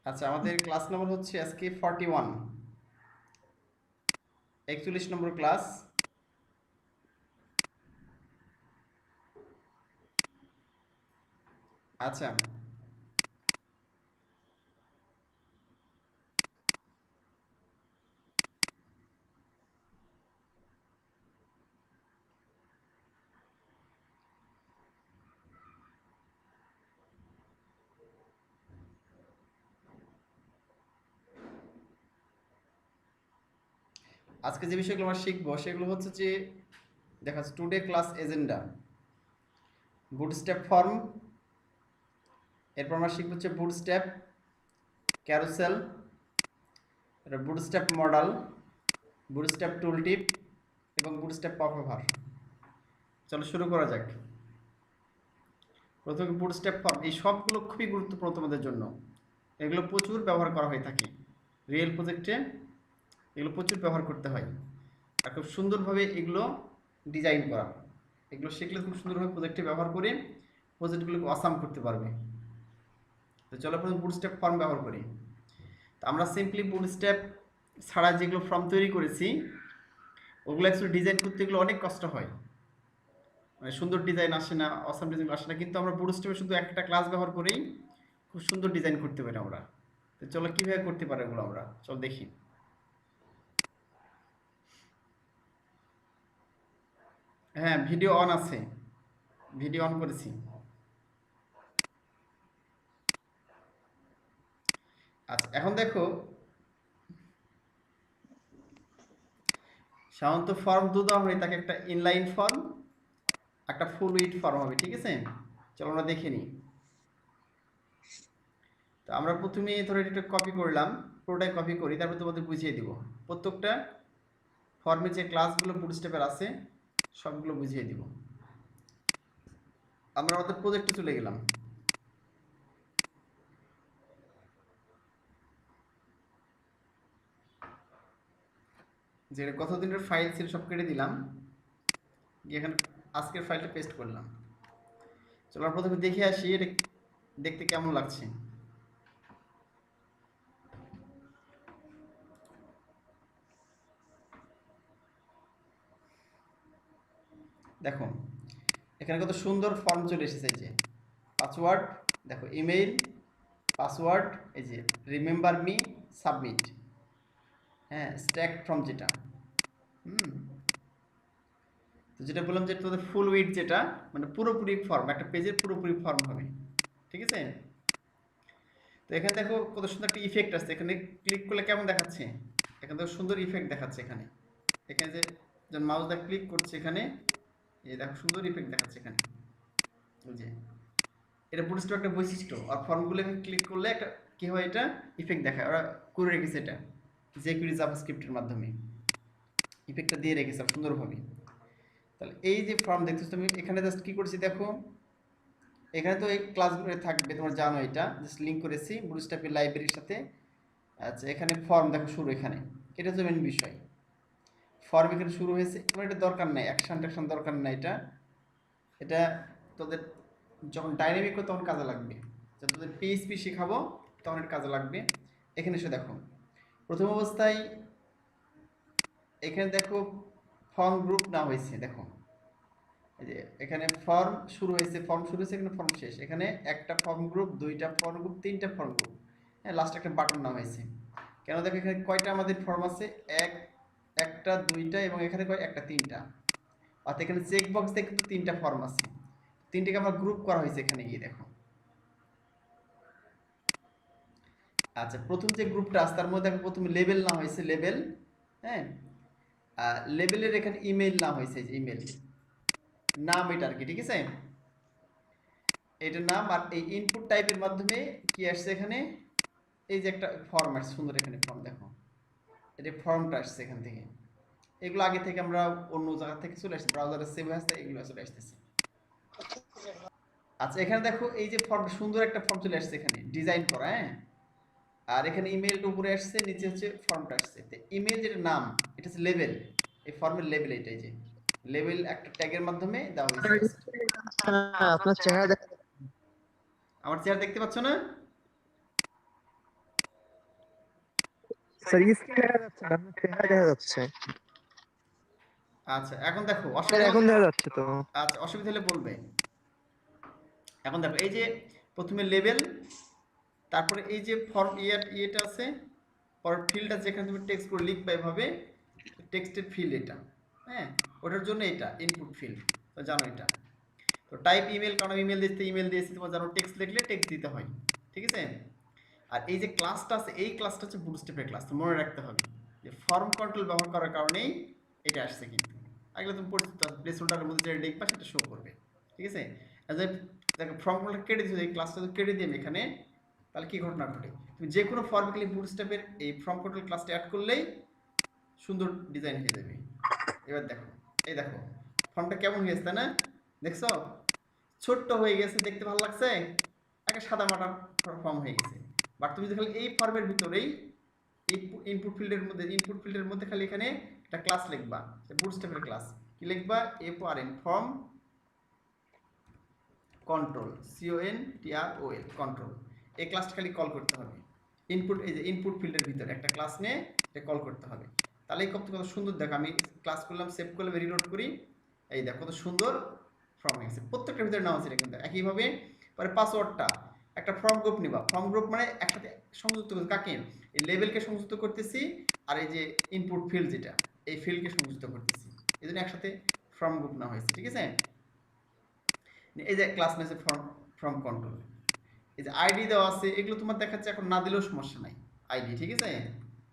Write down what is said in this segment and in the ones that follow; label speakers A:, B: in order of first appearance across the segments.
A: আচ্ছা, আমাদের ক্লাস নম্বর হচ্ছে আজকে 41, 41 নম্বর ক্লাস। আচ্ছা, আজকে যে বিষয়গুলো আমরা শিখবো সেগুলো হচ্ছে যে দেখা যাচ্ছে today class agenda, bootstrap form, এরপর আমরা শিখবো হচ্ছে বুটস্ট্র্যাপ ক্যারোসেল, এটা বুটস্ট্র্যাপ মডেল, বুটস্ট্র্যাপ টুলটিপ এবং বুটস্ট্র্যাপ পপওভার। চলো শুরু করা যাক। প্রথমে বুটস্ট্র্যাপ ফর্ম, এই সবগুলো খুবই গুরুত্বপূর্ণ তোমাদের জন্য। এগুলো প্রচুর ব্যবহার করা হয়ে থাকে রিয়েল প্রজেক্টে, এগুলো প্রচুর ব্যবহার করতে হয়। আর খুব সুন্দরভাবে এগুলো ডিজাইন করা, এগুলো শিখলে খুব সুন্দরভাবে প্রজেক্টে ব্যবহার করে প্রজেক্টগুলোকে অসাম করতে পারবে। তো চলো প্রথমে বুটস্ট্র্যাপ ফর্ম ব্যবহার করি। তো আমরা সিম্পলি বুটস্ট্র্যাপ ছাড়া যেগুলো ফর্ম তৈরি করেছি ওগুলো অ্যাকচুয়ালি ডিজাইন করতে গেলে অনেক কষ্ট হয়, মানে সুন্দর ডিজাইন আসে না, অসাম ডিজাইন আসে না। কিন্তু আমরা বুটস্ট্র্যাপে শুধু একটা ক্লাস ব্যবহার করেই খুব সুন্দর ডিজাইন করতে পারি আমরা। তো চলো কীভাবে করতে পারি এগুলো আমরা চলো দেখি। হ্যাঁ, ভিডিও অন আছে, ভিডিও অন করেছি। আচ্ছা, এখন দেখো সাধারণত ফর্ম দু দেওয়া হয়, তাকে একটা ইনলাইন ফর্ম, একটা ফুল উইড ফর্ম হবে, ঠিক আছে? চলো আমরা দেখে নিই। তো আমরা প্রথমে ধরে এটা কপি করলাম, পুরোটাই কপি করি, তারপর তোমাদের বুঝিয়ে দিব। প্রত্যেকটা ফর্মে যে ক্লাসগুলো বুটস্ট্র্যাপের আছে সবগুলো বুঝিয়ে দিব। আমরা আমাদের প্রজেক্টে চলে গেলাম। যে কত দিনের ফাইল ছিল সব কেটে দিলাম, এখানে আজকের ফাইলটা পেস্ট করলাম। চলো আমরা প্রথমে দেখে আসি এটা দেখতে কেমন লাগছে। দেখো এখানে কত সুন্দর ফর্ম চলে এসেছে, এই যে পাসওয়ার্ড, দেখো ইমেইল, পাসওয়ার্ড, এই যে রিমেম্বার মি, সাবমিট, হ্যাঁ স্ট্যাক ফ্রম যেটা, তো যেটা বললাম যে তোমাদের ফুল উইড যেটা মানে পুরোপুরি ফর্ম, একটা পেজের পুরোপুরি ফর্ম হবে, ঠিক আছে? তো এখানে দেখো কত সুন্দর একটা ইফেক্ট আছে, এখানে ক্লিক করলে কেমন দেখাচ্ছে, এখানে দেখো সুন্দর ইফেক্ট দেখাচ্ছে। এখানে এখানে যে যখন মাউস দিয়ে ক্লিক করছে এখানে এই দেখো সুন্দর ইফেক্ট দেখাচ্ছে এখানে, যে এটা বুটস্ট্র্যাপ একটা বৈশিষ্ট্য। আর ফর্মগুলো ক্লিক করলে একটা কি হয়, এটা ইফেক্ট দেখায়, ওরা করে রেখেছে এটা jQuery জাভাস্ক্রিপ্টের মাধ্যমে ইফেক্টটা দিয়ে রেখেছে সুন্দরভাবে। তাহলে এই যে ফর্ম দেখতেছো তুমি, এখানে জাস্ট কি করেছি দেখো, এখানে তো এই ক্লাসগুলো থাকবে, তোমরা জানো এটা, জাস্ট লিঙ্ক করেছি বুটস্ট্র্যাপের লাইব্রেরির সাথে। আচ্ছা, এখানে ফর্ম দেখো শুরু, এখানে এটা হচ্ছে মেন বিষয়। ফর্ম এখানে শুরু হয়েছে, তোমার এটা দরকার নাই, অ্যাকশন ট্যাকশন দরকার নাই, এটা এটা তোদের যখন ডাইনামিক হবে তখন কাজে লাগবে, যখন তোদের পিএইচপি শেখাবো তখন এটা কাজে লাগবে। এখানে এসে দেখো প্রথম অবস্থায় এখানে দেখো ফর্ম গ্রুপ না হয়েছে, দেখো এই যে এখানে ফর্ম শুরু হয়েছে, ফর্ম শুরু হয়েছে, এখানে ফর্ম শেষ, এখানে একটা ফর্ম গ্রুপ, দুইটা ফর্ম গ্রুপ, তিনটা ফর্ম গ্রুপ, হ্যাঁ লাস্ট একটা বাটন নাম হয়েছে। কেন দেখো এখানে কয়টা আমাদের ফর্ম আছে, একটা দুইটা এবং এখানে কয় একটা তিনটা, অর্থাৎ এখানে চেক বক্স দেখে কিন্তু তিনটা ফর্ম আছে, তিনটাকে আমরা গ্রুপ করা হয়েছে এখানে গিয়ে দেখো। আচ্ছা, প্রথম যে গ্রুপটা আছে তার মধ্যে দেখো প্রথমে লেবেল নাম হয়েছে, লেবেল, হ্যাঁ লেবেলের এখানে ইমেল নাম হয়েছে, যে ইমেল নাম এটা আর কি, ঠিক আছে? এটার নাম। আর এই ইনপুট টাইপের মাধ্যমে কি আসছে এখানে, এই যে একটা ফর্ম আসছে সুন্দর, এখানে ফর্ম দেখো, এটা ফর্মটা আসছে এখান থেকে। এগুলো আগে থেকে আমরা অন্য জায়গা থেকে চলে আসছে, ব্রাউজারে সেভ আসছে, এগুলো চলে আসতেছে। আচ্ছা, এখানে দেখো এই যে ফর্ম, সুন্দর একটা ফর্ম চলে আসছে এখানে ডিজাইন করা, হ্যাঁ। আর এখানে ইমেলটা উপরে আসছে, নিচে হচ্ছে ফর্মটা আসছে। তো ইমেল যেটা নাম, এটা হচ্ছে লেভেল, এই ফর্মের লেভেল, এটাই যে লেভেল একটা ট্যাগের মাধ্যমে দেওয়া হয়েছে জাস্ট।
B: আপনার চেহারা
A: আমার চেহারা দেখতে পাচ্ছ না?
B: স্যার স্ক্রিন দেখা যাচ্ছে না, আপনার চেহারা দেখা যাচ্ছে।
A: আচ্ছা এখন দেখো
B: স্যার
A: অসুবিধা
B: এখন দেখা যাচ্ছে তো।
A: আচ্ছা অসুবিধা হলে বলবে। এখন দেখো এই যে প্রথমে লেভেল, তারপরে এই যে ফর্ম ইয়েটা আছে, পরের ফিল্ড আছে যেখানে তুমি টেক্সট করে লিখবে এভাবে, টেক্সটের ফিল্ড এটা, হ্যাঁ ওটার জন্য এটা ইনপুট ফিল্ড, তো জানো এটা। তো টাইপ ইমেল, কারণ ইমেল দিতে ইমেল দিয়েছি, তোমার জানো টেক্সট লিখলে টেক্সট দিতে হয়, ঠিক আছে। আর এই যে ক্লাসটা আছে, এই ক্লাসটা হচ্ছে বুটস্ট্র্যাপের ক্লাস, তো মনে রাখতে হবে যে ফর্ম কন্ট্রোল ব্যবহার করার কারণেই এটা আসছে। কিন্তু আগলে তুমি পরিচিত প্লেসহোল্ডারের মধ্যে যেটা লিখবা সেটা শো করবে, ঠিক আছে। আর যে দেখো ফর্ম কন্ট্রোল কেটে দিয়েছো, এই ক্লাসটা যদি কেটে দিই আমি এখানে, তাহলে কি ঘটনা ঘটে, তুমি যে কোনো ফর্মে গেলে বুটস্ট্র্যাপের এই ফর্ম কন্ট্রোল ক্লাসটা অ্যাড করলেই সুন্দর ডিজাইন হয়ে যাবে। এবার দেখো, এই দেখো ফর্মটা কেমন হয়েছে তাই না, দেখছো ছোট্ট হয়ে গেছে, দেখতে ভালো লাগছে, একটা সাদা মাটা ফর্ম হয়ে গেছে। বাট তুমি খালি এই ফর্মের ভিতরেই ইনপুট ফিল্ডের মধ্যে খালি এখানে একটা ক্লাস লিখবা, বুটস্ট্র্যাপের ক্লাস কি লিখবা, এফআরএন ফর্ম কন্ট্রোল, CONTROL কন্ট্রোল, এই ক্লাসটা খালি কল করতে হবে। ইনপুট, এই যে ইনপুট ফিল্ডের ভিতরে একটা ক্লাস নিয়ে এটা কল করতে হবে, তাহলেই কত সুন্দর দেখো। আমি ক্লাস করলাম, সেভ করলাম, রিলোড করি, এই দেখো কত সুন্দর ফর্ম হয়ে গেছে। প্রত্যেকটার ভিতরে নাম আছে এটা কিন্তু একইভাবে। পরে পাসওয়ার্ডটা একটা ফর্ম গ্রুপ নিবা, ফর্ম গ্রুপ মানে একসাথে সংযুক্ত করতে, কাকে, এই লেভেলকে সংযুক্ত করতেছি, আর এই যে ইনপুট ফিল্ড যেটা, এই ফিল্ডকে সংযুক্ত করতেছি, এই জন্য একসাথে ফর্ম গ্রুপ না হয়েছে, ঠিক আছে। এই যে ক্লাস নেছে ফর্ম ফর্ম কন্ট্রোল, এই যে আইডি দেওয়া আছে, এগুলো তোমার দেখাচ্ছে এখন না দিলেও সমস্যা নাই, আইডি, ঠিক আছে।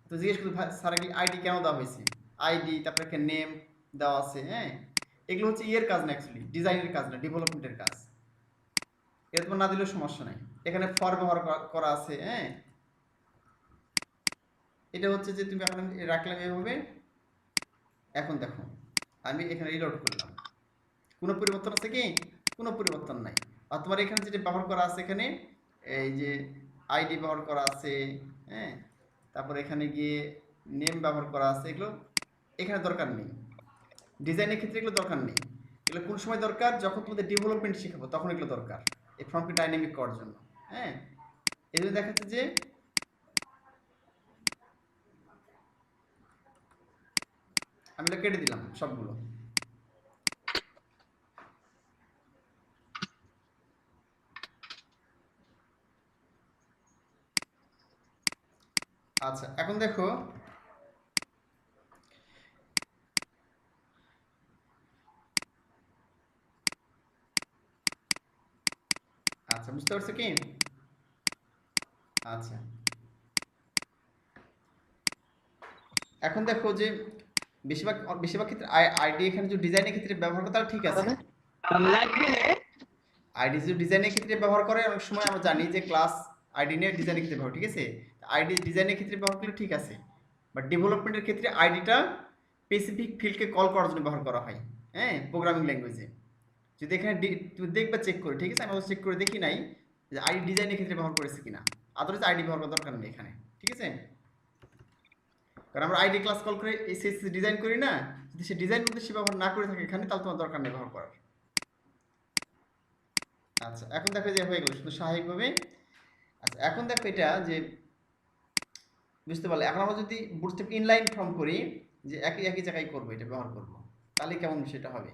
A: তো জিজ্ঞেস করতে স্যার আইডি কেন দেওয়া হয়েছে, আইডি তারপরে একটা নেম দেওয়া আছে, হ্যাঁ এগুলো হচ্ছে ইয়ের কাজ না, অ্যাকচুয়ালি ডিজাইনের কাজ না, ডেভেলপমেন্টের কাজ, এটা তোমার না দিলেও সমস্যা নাই। এখানে ফর ব্যবহার করা আছে, হ্যাঁ এটা হচ্ছে যে তুমি এখন রাখলাম এভাবে। এখন দেখো আমি এখানে রিলোড করলাম, কোনো পরিবর্তন আছে কি, কোনো পরিবর্তন নাই। আর তোমার এখানে যেটা ব্যবহার করা আছে, এখানে এই যে আইডি ব্যবহার করা আছে, হ্যাঁ তারপর এখানে গিয়ে নেম ব্যবহার করা আছে, এগুলো এখানে দরকার নেই, ডিজাইনের ক্ষেত্রে এগুলো দরকার নেই। এগুলো কোন সময় দরকার, যখন তোমাদের ডেভেলপমেন্ট শেখাবো তখন এগুলো দরকার, এই ফর্মকে ডাইনামিক করার জন্য, হ্যাঁ এই জন্য দেখাচ্ছে যে আমি এটা কেটে দিলাম সবগুলো। আচ্ছা এখন দেখো, আচ্ছা বুঝতে পারছো কি, আচ্ছা এখন দেখো যে বেশিরভাগ বেশিরভাগ ক্ষেত্রে আইডি এখানে যে ডিজাইনের ক্ষেত্রে ব্যবহার করে তাহলে ঠিক আছে, আইডি যদি ডিজাইনের ক্ষেত্রে ব্যবহার করে, অনেক সময় আমরা জানি যে ক্লাস আইডি নিয়ে ডিজাইনের ক্ষেত্রে ব্যবহার, ঠিক আছে, আইডি ডিজাইনের ক্ষেত্রে ব্যবহার করলে ঠিক আছে, বাট ডেভেলপমেন্টের ক্ষেত্রে আইডিটা স্পেসিফিক ফিল্ডকে কল করার জন্য ব্যবহার করা হয়, হ্যাঁ প্রোগ্রামিং ল্যাঙ্গুয়েজে। যদি এখানে তুমি দেখবা চেক করে, ঠিক আছে, আমি চেক করে দেখি নাই যে আইডি ডিজাইনের ক্ষেত্রে ব্যবহার করেছে কিনা, আদারওয়াইজ আইডি ব্যবহার করার দরকার নেই এখানে, ঠিক আছে। কারণ আমরা আইডি ক্লাস কল করে এসএসসি ডিজাইন করি না, যদি সে ডিজাইন উদ্দেশ্যে ব্যবহার না করে থাকে এখানে, তাহলে তোমার দরকার নেই ব্যবহার করার। আচ্ছা এখন দেখো যে হয়ে গেল শুধু স্বাভাবিকভাবে। আচ্ছা এখন দেখো এটা যে বুঝতে পারলে, এখন আমরা যদি বুটস্ট্র্যাপ ইনলাইন ফর্ম করি, যে একই একই জায়গায় করবো, এটা ব্যবহার করব, তাহলে কেমন সেটা হবে।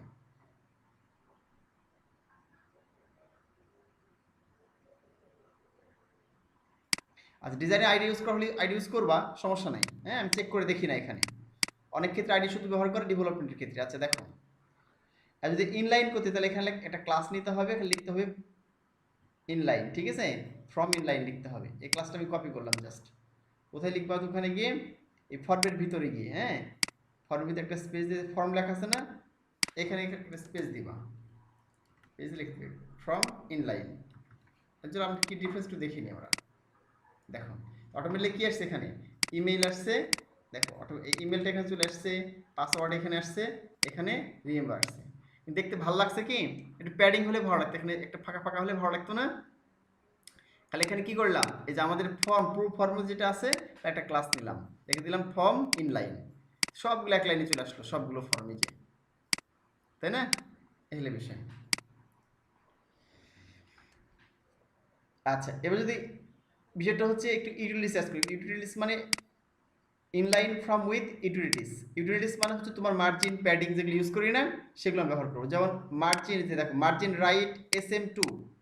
A: আচ্ছা ডিজাইনে আইডি ইউজ করা হলে আইডি ইউজ করবা, সমস্যা নাই, হ্যাঁ আমি চেক করে দেখি না এখানে, অনেক ক্ষেত্রে আইডি শুধু ব্যবহার করে ডেভেলপমেন্টের ক্ষেত্রে। আচ্ছা দেখো, আর যদি ইনলাইন করতে তাহলে এখানে একটা ক্লাস নিতে হবে, এখানে লিখতে হবে ইনলাইন, ঠিক আছে, ফ্রম ইনলাইন লিখতে হবে। এই ক্লাসটা আমি কপি করলাম জাস্ট, কোথায় লিখবা, ওখানে গিয়ে এই ফর্মের ভিতরে গিয়ে, হ্যাঁ ফর্মের ভিতরে একটা স্পেস দিয়ে ফর্ম লেখা আছে না, এখানে একটা স্পেস দিবা, পেজ লিখবে ফ্রম ইনলাইন। এর জন্য আমরা কি ডিফারেন্স একটু দেখিনি আমরা, দেখো অটোমেটিকলি কি আসছে এখানে, ইমেইল আসছে, দেখো অটো এই ইমেলটা এখানে চলে আসছে, পাসওয়ার্ড এখানে আসছে, এখানে রিমেম্বার আসছে। কিন্তু দেখতে ভালো লাগছে কি, একটু প্যাডিং হলে ভালো লাগতো, এখানে একটা ফাঁকা ফাঁকা হলে ভালো লাগতো না। তাহলে এখানে কি করলাম, এই যে আমাদের ফর্ম পুরো ফর্ম যেটা আছে তার একটা ক্লাস নিলাম, দেখে দিলাম ফর্ম ইনলাইন, সবগুলো এক লাইনে চলে আসলো, সবগুলো ফর্মে যে, তাই না, এই হলো বিষয়। আচ্ছা এবার যদি বিষয়টা হচ্ছে একটু ইউটিলিটিস অ্যাড করি, ইউটিলিটিস মানে inline from with utilities. Utilities মানে হচ্ছে তোমার মার্জিন প্যাডিং যেগুলো ইউজ করি না সেগুলো আমি ব্যবহার করবো। যেমন মার্জিন, দেখো মার্জিন রাইট SM2,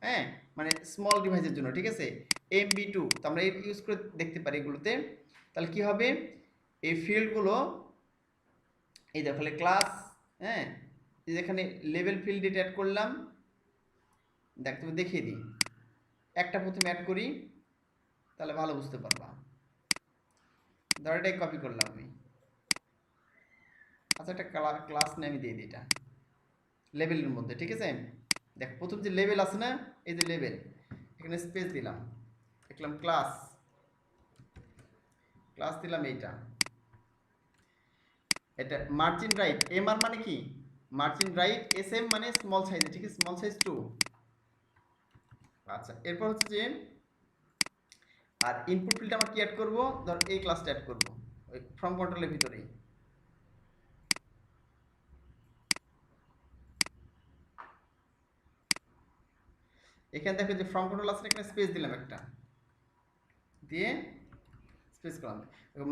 A: হ্যাঁ, মানে স্মল ডিভাইসের জন্য, ঠিক আছে, MB2, তো আমরা ইউজ করে দেখতে পারি এগুলোতে। তাহলে কি হবে, এই ফিল্ডগুলো এই দেখো ক্লাস, হ্যাঁ, যেখানে লেভেল ফিল্ড এটা অ্যাড করলাম, দেখ তুমি দেখিয়ে দিই, একটা প্রথমে অ্যাড করি তাহলে ভালো বুঝতে পারবা। ধর এটাই কপি করলাম আমি, আচ্ছা একটা ক্লাস নিয়ে আমি দিয়ে দিই এটা লেভেলের মধ্যে, ঠিক আছে। দেখ প্রথম যে লেভেল আছে না, এই যে লেভেল, এখানে স্পেস দিলাম, দেখলাম ক্লাস, ক্লাস দিলাম এইটা, এটা মার্জিন রাইট MR মানে কি, মার্জিন রাইট SM মানে স্মল সাইজে, ঠিক আছে, স্মল সাইজ 2। আচ্ছা এরপর হচ্ছে যে আর ইনপুট ফিল্ড আমরা কি অ্যাড করব, ধর এই ক্লাসটা অ্যাড করব ওই ফ্রম কন্ট্রোলের ভিতরেই। এখানে দেখো যে ফ্রম কন্ট্রোল আছে, এখানে স্পেস দিলাম একটা, দিয়ে স্পেস করলাম।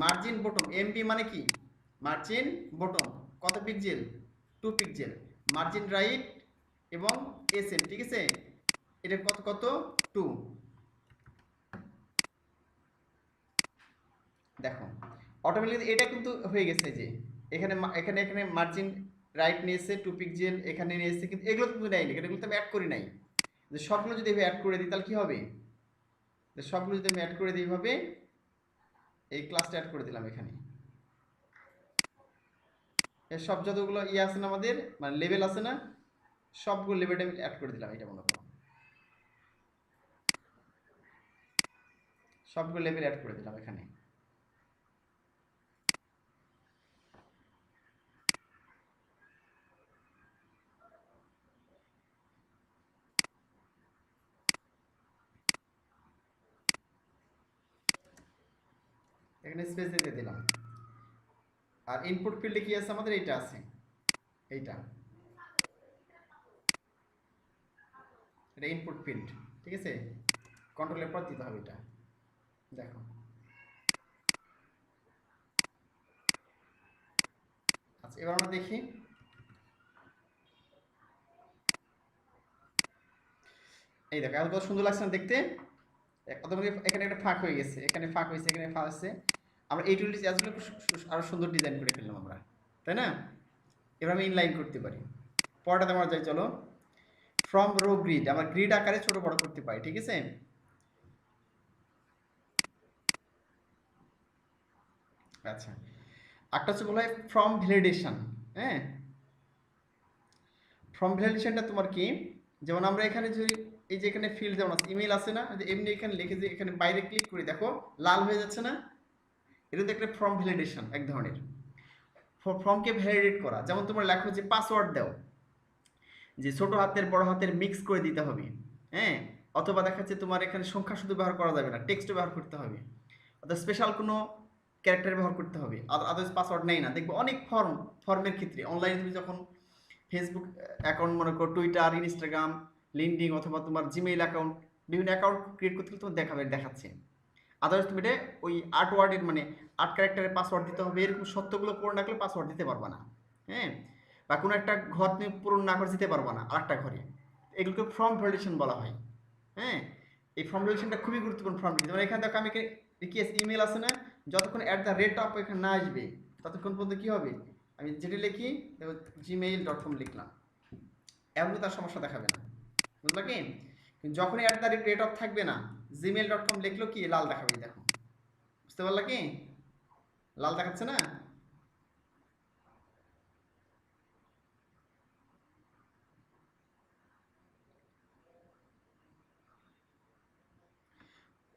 A: মার্জিন বটম MB মানে কি, মার্জিন বটম কত পিক্সেল, 2 পিক্সেল, মার্জিন রাইট এবং SM, ঠিক আছে, এটা কত কত 2। দেখো অটোমেটিক্যালি এটা কিন্তু হয়ে গেছে, যে এখানে এখানে এখানে মার্জিন রাইট নিয়েছে 2 পিক্সেল, এখানে নিয়েছে, কিন্তু এগুলো কিন্তু নেয়নি, এগুলো তো আমি অ্যাড করি নাই। যে সবগুলো যদি আমি অ্যাড করে দিই তাহলে কি হবে, যে সবগুলো যদি আমি অ্যাড করে দিই এইভাবে, এই ক্লাসটা অ্যাড করে দিলাম এখানে, এর সব যতগুলো ইয়ে আছে না আমাদের, মানে লেভেল আছে না, সবগুলো লেভেলটা আমি অ্যাড করে দিলাম, এটা মনে করো সবগুলো লেভেল অ্যাড করে দিলাম এখানে। এখানে স্পেস দিয়ে দিলাম। আর ইনপুট ফিল্ডে কি আছে আমাদের, এইটা আছে, এইটা, এটা ইনপুট ফিল্ড, ঠিক আছে, কন্ট্রোলের পর দিতে হবে এটা। দেখো আচ্ছা এবার আমরা দেখি, এই দেখো এত সুন্দর লাগছে না দেখতে, এখানে একটা ফাঁক হয়ে গেছে, এখানে ফাঁক হয়েছে, এখানে ফাঁক আছে, আমরা এই টুলটি আসলে আরো সুন্দর ডিজাইন করে ফেললাম আমরা, তাই না। এবার আমি ইনলাইন করতে পারি। পরটাতে আমরা যাই, চলো, ফ্রম রো গ্রিড, আমরা গ্রিড আকারে ছোট বড় করতে পারি, ঠিক আছে। আচ্ছা একটা হচ্ছে বলা হয় ফ্রম ভ্যালিডেশন, হ্যাঁ, ফ্রম ভ্যালিডেশনটা তোমার কি, যেমন আমরা এখানে যদি এই যে এখানে ফিল্ড যেমন আছে, ইমেল আছে না, এমনি এখানে লিখে যে এখানে বাইরে ক্লিক করি, দেখো লাল হয়ে যাচ্ছে না, এটা তো একটা ফর্ম ভ্যালিডেশন এক ধরনের, ফর্মকে ভ্যালিডেট করা। যেমন তোমরা লেখো যে পাসওয়ার্ড দাও, যে ছোট হাতের বড় হাতের মিক্স করে দিতে হবে, হ্যাঁ, অথবা দেখা যাচ্ছে তোমার এখানে সংখ্যা শুধু ব্যবহার করা যাবে না, টেক্সটও ব্যবহার করতে হবে, অথবা স্পেশাল কোনো ক্যারেক্টার ব্যবহার করতে হবে, আদার্স পাসওয়ার্ড নেই না। দেখবো অনেক ফর্মের ক্ষেত্রে অনলাইনে তুমি যখন ফেসবুক অ্যাকাউন্ট মনে করো, টুইটার, ইনস্টাগ্রাম, লিঙ্কডইন অথবা তোমার জিমেইল অ্যাকাউন্ট, বিভিন্ন অ্যাকাউন্ট ক্রিয়েট করতে গেলে তোমার দেখাচ্ছে। আদার্স তুমি এটা ওই 8 ওয়ার্ডের মানে 8 ক্যারেক্টারের পাসওয়ার্ড দিতে হবে, এরকম সত্যগুলো পূরণ না করলে পাসওয়ার্ড দিতে পারবা না, হ্যাঁ, বা কোনো একটা ঘর তুমি পূরণ না করে দিতে পারবা না আরেকটা ঘরে, এগুলোকে ফর্ম ভ্যালিডেশন বলা হয়, হ্যাঁ। এই ফর্ম ভ্যালিডেশনটা খুবই গুরুত্বপূর্ণ ফর্ম ভ্যালিডেশন। মানে এখানে দেখো আমি কি ইমেল আছে না, যতক্ষণ @অফ এখানে না আসবে ততক্ষণ পর্যন্ত কি হবে, আমি যেটা লিখি দেখো gmail.com লিখলাম, এমন তার সমস্যা দেখাবে না, বুঝলা কি। কিন্তু যখনই @অফ থাকবে না, gmail.com লিখলেও কি লাল দেখাবে, দেখো, বুঝতে পারলা কি, লাল দেখাচ্ছে না।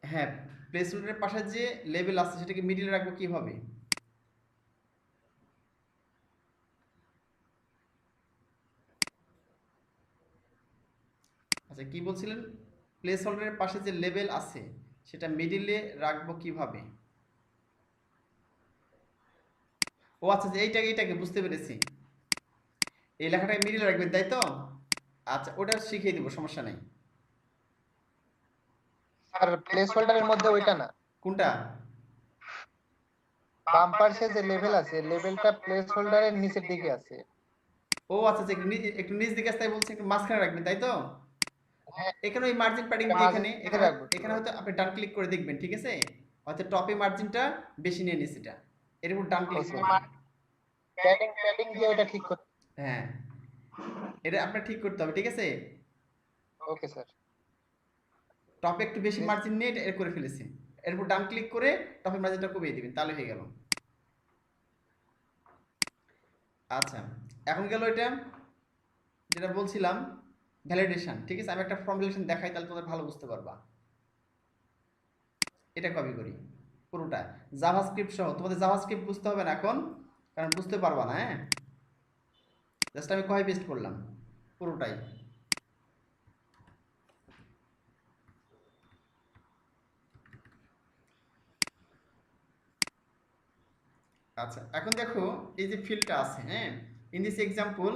A: হ্যাঁ, প্লেসহোল্ডারের পাশে যে লেবেল আছে সেটাকে মিডিলে রাখবো কিভাবে, আচ্ছা কি বলছিলেন, প্লেসহোল্ডারের পাশে যে লেবেল আছে সেটা মিডিলে রাখবো কিভাবে, ও আচ্ছা যে এইটাকে বুঝতে পেরেছি, এই লেখাটাকে মিডিলে রাখবেন তাই তো, আচ্ছা ওটা শিখিয়ে দিব, সমস্যা নেই।
B: আর প্লেস হোল্ডারের মধ্যে ওইটা না,
A: কোনটা,
C: বাম পাশে যে লেভেল আছে লেভেলটা প্লেস হোল্ডারের নিচের দিকে আছে।
A: ও আচ্ছা আচ্ছা, একটু নিচ দিকে আসতে তাই বলছি, একটু মাঝখানে রাখবেন তাই তো।
C: হ্যাঁ,
A: এখানে ওই মার্জিন প্যাডিং
C: এটা
A: দিয়ে
C: মাঝে
A: এখানে
C: দিকে
A: এখানে
C: রাখবো।
A: এখানে হয়তো আপনি ডান ক্লিক করে দেখবেন, ঠিক আছে, হয়তো টপে মার্জিনটা বেশি নিয়ে নিচ্ছে, এটা এর উপর ডান ক্লিক
C: ওকে,
A: করবেন।
C: প্যাডিং প্যাডিং দিয়ে ওটা ঠিক করতে।
A: হ্যাঁ, এটা আপনার ঠিক করতে হবে, ঠিক আছে।
C: Okay sir.
A: টপে একটু বেশি মার্জিন নিয়ে এটা এর করে ফেলেছি, এর উপর ডান ক্লিক করে টপের মার্জিনটা কমিয়ে দিবেন, তাহলে হয়ে গেল। আচ্ছা, এখন গেল এটা যেটা বলছিলাম ভ্যালিডেশন, ঠিক আছে। আমি একটা ফর্ম ভ্যালিডেশন দেখাই, তাহলে তোমরা ভালো বুঝতে পারবা। এটা কপি করি পুরোটা জাভাস্ক্রিপ্ট সহ। তোমাদের জাভাস্ক্রিপ্ট বুঝতে হবে না এখন, কারণ বুঝতে পারবা না। হ্যাঁ, জাস্ট আমি কপি পেস্ট করলাম পুরোটাই। আচ্ছা, এখন দেখো এই যে ফিল্ডটা আছে, হ্যাঁ, in this example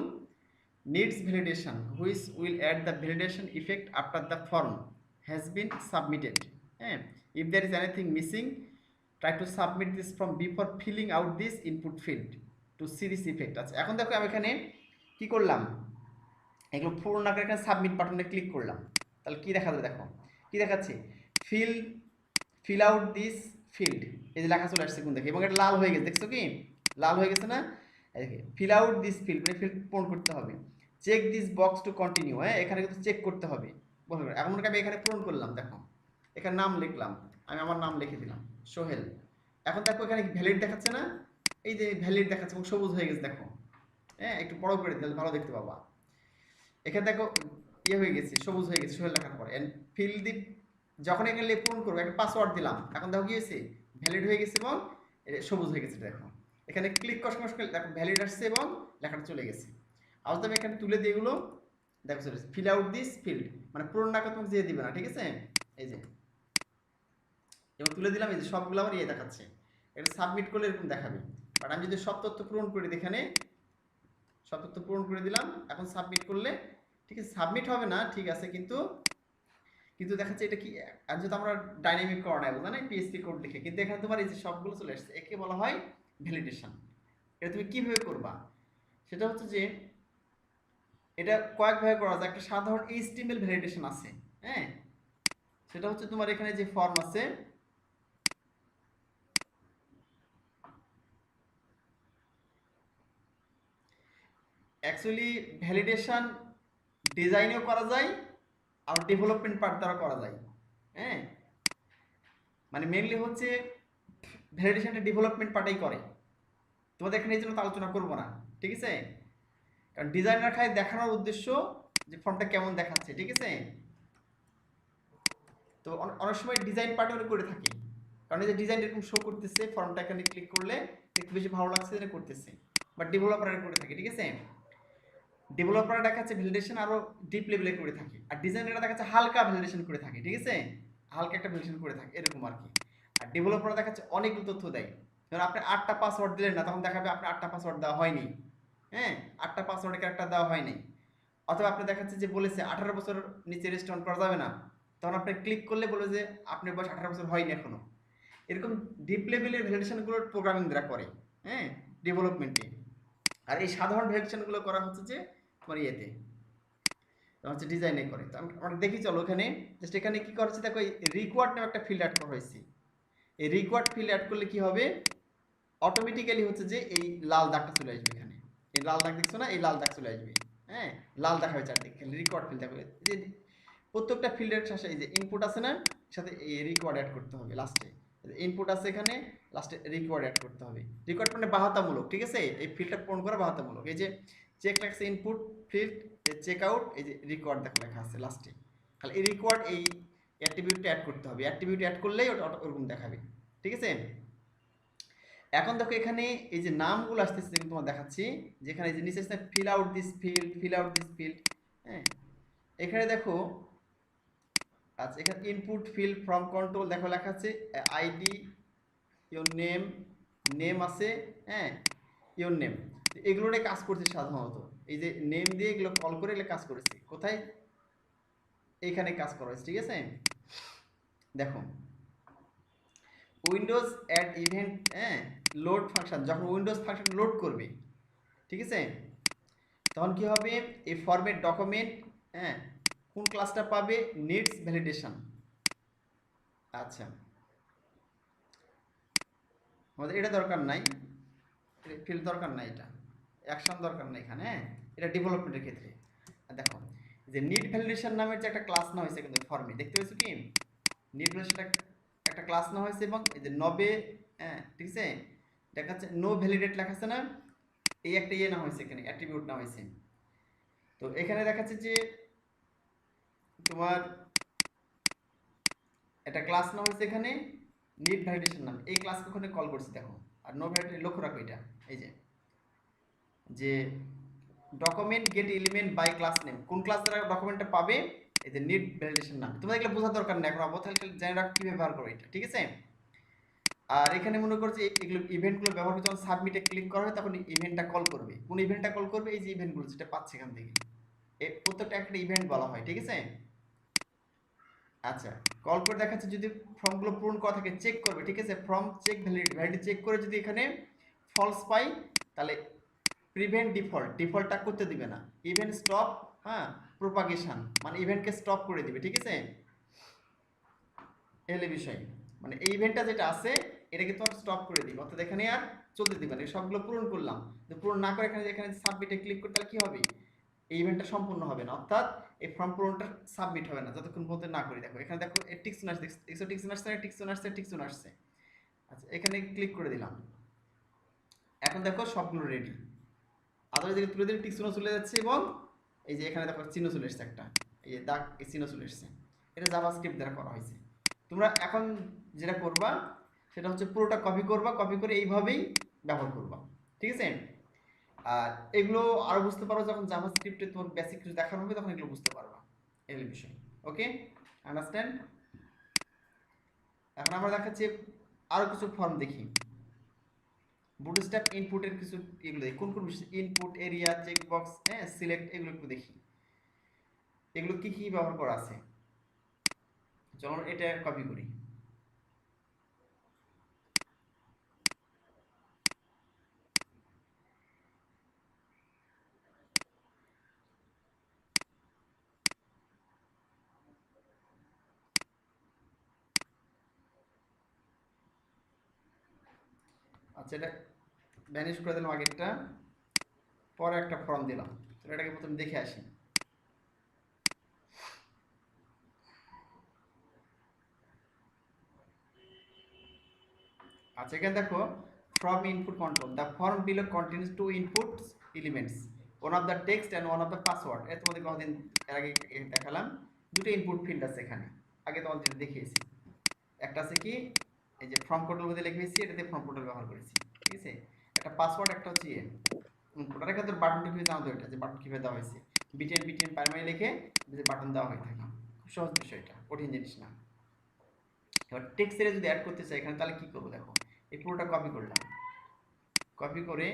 A: needs validation which will add the validation effect after the form has been submitted. হ্যাঁ, if there is anything missing, try to submit this form before filling out this input field to see this effect. আচ্ছা, এখন দেখো আমি এখানে কি করলাম, এগুলো পূরণ না করে এখানে সাবমিট বাটনে ক্লিক করলাম, তাহলে কি দেখা যাবে দেখো, কি দেখাচ্ছে, fill fill out this field, এই যে লেখা চলে আসছে কোন দেখে, এবং এটা লাল হয়ে গেছে, দেখছো কি লাল হয়ে গেছে না। ফিল আউট দিস ফিল্ড মানে ফিল্ড পূরণ করতে হবে। Check this box to continue, হ্যাঁ, এখানে কিন্তু চেক করতে হবে। এখন আমি এখানে পূরণ করলাম, দেখো এখানে নাম লিখলাম, আমি আমার নাম লিখে দিলাম সোহেল। এখন দেখো এখানে ভ্যালিড দেখাচ্ছে না, এই যে ভ্যালিড দেখাচ্ছে এবং সবুজ হয়ে গেছে, দেখো হ্যাঁ, একটু বড় করে দিলে ভালো দেখতে পাবা। এখানে দেখো ইয়ে হয়ে গেছে, সবুজ হয়ে গেছে সোহেল লেখার পর। এন্ড ফিল দি, যখন এখানে পূরণ করবো একটা পাসওয়ার্ড দিলাম, এখন দেখো কি হয়েছে, ভ্যালিড হয়ে গেছে এবং সবুজ হয়ে গেছে। দেখো এখানে ক্লিক কষ্ট দেখো ভ্যালিড আসছে এবং লেখাটা চলে গেছে। আবার আমি এখানে তুলে দিয়ে এগুলো দেখো চলে গেছে। ফিল আউট দিস ফিল্ড মানে পূরণ না করে তোমাকে দিয়ে দিবে না, ঠিক আছে। এই যে এবং তুলে দিলাম, এই যে সবগুলো আমার ইয়ে দেখাচ্ছে। এটা সাবমিট করলে এরকম দেখাবে, বাট আমি যদি সব তথ্য পূরণ করি, এখানে সব তথ্য পূরণ করে দিলাম, এখন সাবমিট করলে ঠিক আছে, সাবমিট হবে না ঠিক আছে, কিন্তু কিন্তু দেখাচ্ছে এটা কি, আর যদি আমরা ডাইনামিক করা নাই বুঝা নাই পিএইচপি কোড লিখে, কিন্তু এখানে তোমার এই যে সবগুলো চলে আসছে, একে বলা হয় ভ্যালিডেশন। এটা তুমি কিভাবে করবা, সেটা হচ্ছে যে এটা কয়েকভাবে করা যায়। একটা সাধারণ এইচটিএমএল ভ্যালিডেশন আছে, হ্যাঁ, সেটা হচ্ছে তোমার এখানে যে ফর্ম আছে, অ্যাকচুয়ালি ভ্যালিডেশন ডিজাইনেও করা যায় আর ডেভেলপমেন্ট পার্ট দ্বারা করা যায়। হ্যাঁ, মানে মেনলি হচ্ছে ভ্যালিডেশনটা ডেভেলপমেন্ট পার্টেই করে, তোমাদের এখানে এই জন্য আলোচনা করবো না, ঠিক আছে। কারণ ডিজাইনার খালি দেখানোর উদ্দেশ্য যে ফর্মটা কেমন দেখাচ্ছে, ঠিক আছে। তো অনেক সময় ডিজাইন পার্টও করে থাকি, কারণ এই যে ডিজাইন এরকম শো করতেছে, ফর্মটা এখানে ক্লিক করলে একটু বেশি ভালো লাগছে যেটা করতেছে, বাট ডেভেলপার করে থাকে, ঠিক আছে। ডেভেলপার দেখাচ্ছে ভ্যালিডেশন আরো ডিপ লেভেলে করে থাকে, আর ডিজাইনাররা দেখাচ্ছে হালকা ভ্যালিডেশন করে থাকে, ঠিক আছে, হালকা একটা ভ্যালিডেশন করে থাকে এরকম আর কি। আর ডেভেলপার দেখাচ্ছে অনেকগুলো তথ্য দেয়, ধরুন আপনি 8টা পাসওয়ার্ড দিলেন না, তখন দেখাবে আপনার 8টা পাসওয়ার্ড দেওয়া হয়নি, হ্যাঁ, 8টা পাসওয়ার্ডের ক্যারেক্টার দেওয়া হয়নি। অথবা আপনি দেখাচ্ছে যে বলেছে 18 বছর নিচে রেজিস্ট্রেশন করা যাবে না, তখন আপনি ক্লিক করলে বলে যে আপনার বয়স 18 বছর হয়নি এখনো। এরকম ডিপ লেভেলের ভ্যালিডেশনগুলো প্রোগ্রামিং দ্বারা করে, হ্যাঁ, ডেভেলপমেন্টে। আর এই সাধারণ ভ্যালিডেশনগুলো করা হচ্ছে যে তোমার ইয়েতে হচ্ছে ডিজাইনে করে। তো আমরা দেখি চলো এখানে জাস্ট এখানে কি করা হচ্ছে, দেখো এই রিকোয়ার্ড নামে একটা ফিল্ড অ্যাড করা হয়েছে। এই রিকোয়ার্ড ফিল্ড অ্যাড করলে কি হবে, অটোমেটিক্যালি হচ্ছে যে এই লাল দাগটা চলে আসবে, এখানে এই লাল দাগ দেখছো না, এই লাল দাগ চলে আসবে, হ্যাঁ, লাল দেখা হয়েছে চারদিকে রিকোয়ার্ড ফিল্ড দেখো, যে প্রত্যেকটা ফিল্ডের সাথে এই যে ইনপুট আছে না, সাথে এই রিকোয়ার্ড অ্যাড করতে হবে লাস্টে, ইনপুট আছে এখানে, লাস্টে রিকোয়ার্ড অ্যাড করতে হবে। রিকোয়ার্ড মানে বাধ্যতামূলক, ঠিক আছে, এই ফিল্ডটা পূরণ করা বাধ্যতামূলক। এই যে চেক লেখা আছে ইনপুট ফিল্ড, চেক আউট, এই যে রিকোয়ার্ড দেখো লেখা আছে লাস্টে, তাহলে এই রিকোয়ার্ড এই অ্যাট্রিবিউটটা অ্যাড করতে হবে, অ্যাট্রিবিউট অ্যাড করলেই ওটা ওরকম দেখাবে, ঠিক আছে। এখন দেখো এখানে এই যে নামগুলো আসতেছে যেগুলো তোমার দেখাচ্ছি, যেখানে যে নিচে আছে feel out this field, feel out this field, হ্যাঁ, এখানে দেখো আচ্ছা, এখানে ইনপুট ফিল্ড ফ্রম কন্ট্রোল দেখো লেখা আছে আইডি, ইওর নেম, নেম আছে, হ্যাঁ, ইওর নেম, এগুলো নিয়ে কাজ করছে সাধারণত। এই যে নেম দিয়ে এগুলো কল করে এগুলো কাজ করেছে কোথায়, এইখানে কাজ করা হয়েছে, ঠিক আছে। দেখো windows add event load function যখন উইন্ডোজ ফাংশন লোড করবে, ঠিক আছে, তখন কি হবে, এই ফরম্যাট ডকুমেন্ট কোন ক্লাসটা পাবে, নিডস ভ্যালিডেশন। আচ্ছা, আমাদের এটা দরকার নাই, ফিল্ড দরকার নাই, এটা অ্যাকশন দরকার নাই এখানে, এটা ডেভেলপমেন্টের ক্ষেত্রে। আর দেখো যে নিড ভ্যালিডেশন নামের যে একটা ক্লাস না হয়েছে কিন্তু ফর্মে, দেখতে পেয়েছো কি, নিড ভ্যালিডেশন একটা ক্লাস না হয়েছে, এবং এই যে নবে ঠিক আছে দেখা যাচ্ছে নো ভ্যালিডেট লেখা আছে না, এই একটা ইয়ে না হয়েছে এখানে, অ্যাট্রিবিউট না হয়েছে। তো এখানে দেখাচ্ছে যে তোমার একটা ক্লাস না হয়েছে এখানে নিড ভ্যালিডেশন নাম, এই ক্লাসকে ওখানে কল করছি দেখো। আর নো ভ্যালিডেট লক্ষ্য রাখো এটা, এই যে document get element by class name, কোন ক্লাস দ্বারা ডকুমেন্টটা পাবে, এই যে নিড ভ্যালিডেশন নাম। তোমাদের এগুলো বোঝার দরকার নেই এখন, অবতাল জেনে রাখো কি ব্যবহার করো এটা, ঠিক আছে। আর এখানে মনে করো যে এগুলো ইভেন্টগুলো ব্যবহার করে যখন সাবমিটে ক্লিক করা হয় তখন ইভেন্টটা কল করবে, কোন ইভেন্টটা কল করবে, এই যে ইভেন্টগুলো যেটা পাচ্ছে এখান থেকে, এই প্রত্যেকটা একটা ইভেন্ট বলা হয়, ঠিক আছে। আচ্ছা, কল করে দেখাচ্ছে যদি ফর্মগুলো পূরণ করা থাকে চেক করবে, ঠিক আছে, ফর্ম চেক ভ্যালিডিটি চেক করে যদি এখানে ফলস পাই তাহলে প্রিভেন্ট ডিফল্টটা করতে দিবে না, ইভেন্ট স্টপ প্রোপাগেশন মানে ইভেন্টকে স্টপ করে দিবে, ঠিক আছে। এলে বিষয় মানে এই ইভেন্টটা যেটা আছে এটাকে তোমার স্টপ করে দিবে, অর্থাৎ এখানে আর চলতে দিবে না। সবগুলো পূরণ করলাম, পূরণ না করে এখানে সাবমিটে ক্লিক করতে তাহলে কি হবে, এই ইভেন্টটা সম্পূর্ণ হবে না, অর্থাৎ এই ফর্ম পূরণটা সাবমিট হবে না যতক্ষণ পর্যন্ত না করি। দেখো এখানে দেখো টিকসন আসছে, টিকসন আসছে। আচ্ছা, এখানে ক্লিক করে দিলাম, এখন দেখো সবগুলো রেডি, আদার দিকে তুলে দিলে টিকসনও চলে যাচ্ছে, এবং এই যে এখানে দেখো চিহ্ন চলে এসছে একটা, এই যে দাগ, এই চিহ্ন চলে এসছে, এটা জাভাস্ক্রিপ্ট দ্বারা করা হয়েছে। তোমরা এখন যেটা করবা সেটা হচ্ছে পুরোটা কপি করবা, কপি করে এইভাবেই ব্যবহার করবা, ঠিক আছে। আর এগুলো আরো বুঝতে পারো যখন জাভাস্ক্রিপ্টে তোমার বেসিক কিছু দেখানো হবে তখন এগুলো বুঝতে পারবা, এই বিষয়। ওকে, আন্ডারস্ট্যান্ড। এখন আমরা দেখাচ্ছি আরো কিছু ফর্ম দেখি, বুটস্ট্র্যাপ ইনপুটের কিছু এগুলো দেখি, কোন কোন ইনপুট, এরিয়া, চেকবক্স, সিলেক্ট, এগুলো একটু দেখি এগুলো কি কি ব্যবহার করা আছে। চলো এটা কপি করি, আচ্ছা এটা ভ্যানিশ করে দিলাম আগেরটা, পরে একটা ফর্ম দিলাম, তো এটাকে প্রথমে দেখে আসি। আচ্ছা, এখানে দেখো from input control the form below contains two inputs elements, one of the text and one of the password। এটা তোমাদের কতদিন এর আগে দেখালাম, দুটো ইনপুট ফিল্ড আছে এখানে, আগে তোমাদের দেখিয়েছি। একটা আছে কি এই যে ফর্ম কন্ট্রোল মধ্যে লিখেছি, এটাতে ফর্ম কন্ট্রোল ব্যবহার করেছি, ঠিক আছে। একটা পাসওয়ার্ড, একটা হচ্ছে ইনপুট, আর এখানে বাটনটা কিভাবে জানতো, এটা যে বাটন কিভাবে দেওয়া হয়েছে, বিটিএন প্রাইমারি লিখে যে বাটন দেওয়া হয়ে থাকে, খুব সহজ বিষয়, এটা কঠিন জিনিস না। এবার টেক্সট এরিয়া যদি অ্যাড করতে চাই এখানে তাহলে কি করবো, দেখো এই পুরোটা কপি করলাম, কপি করে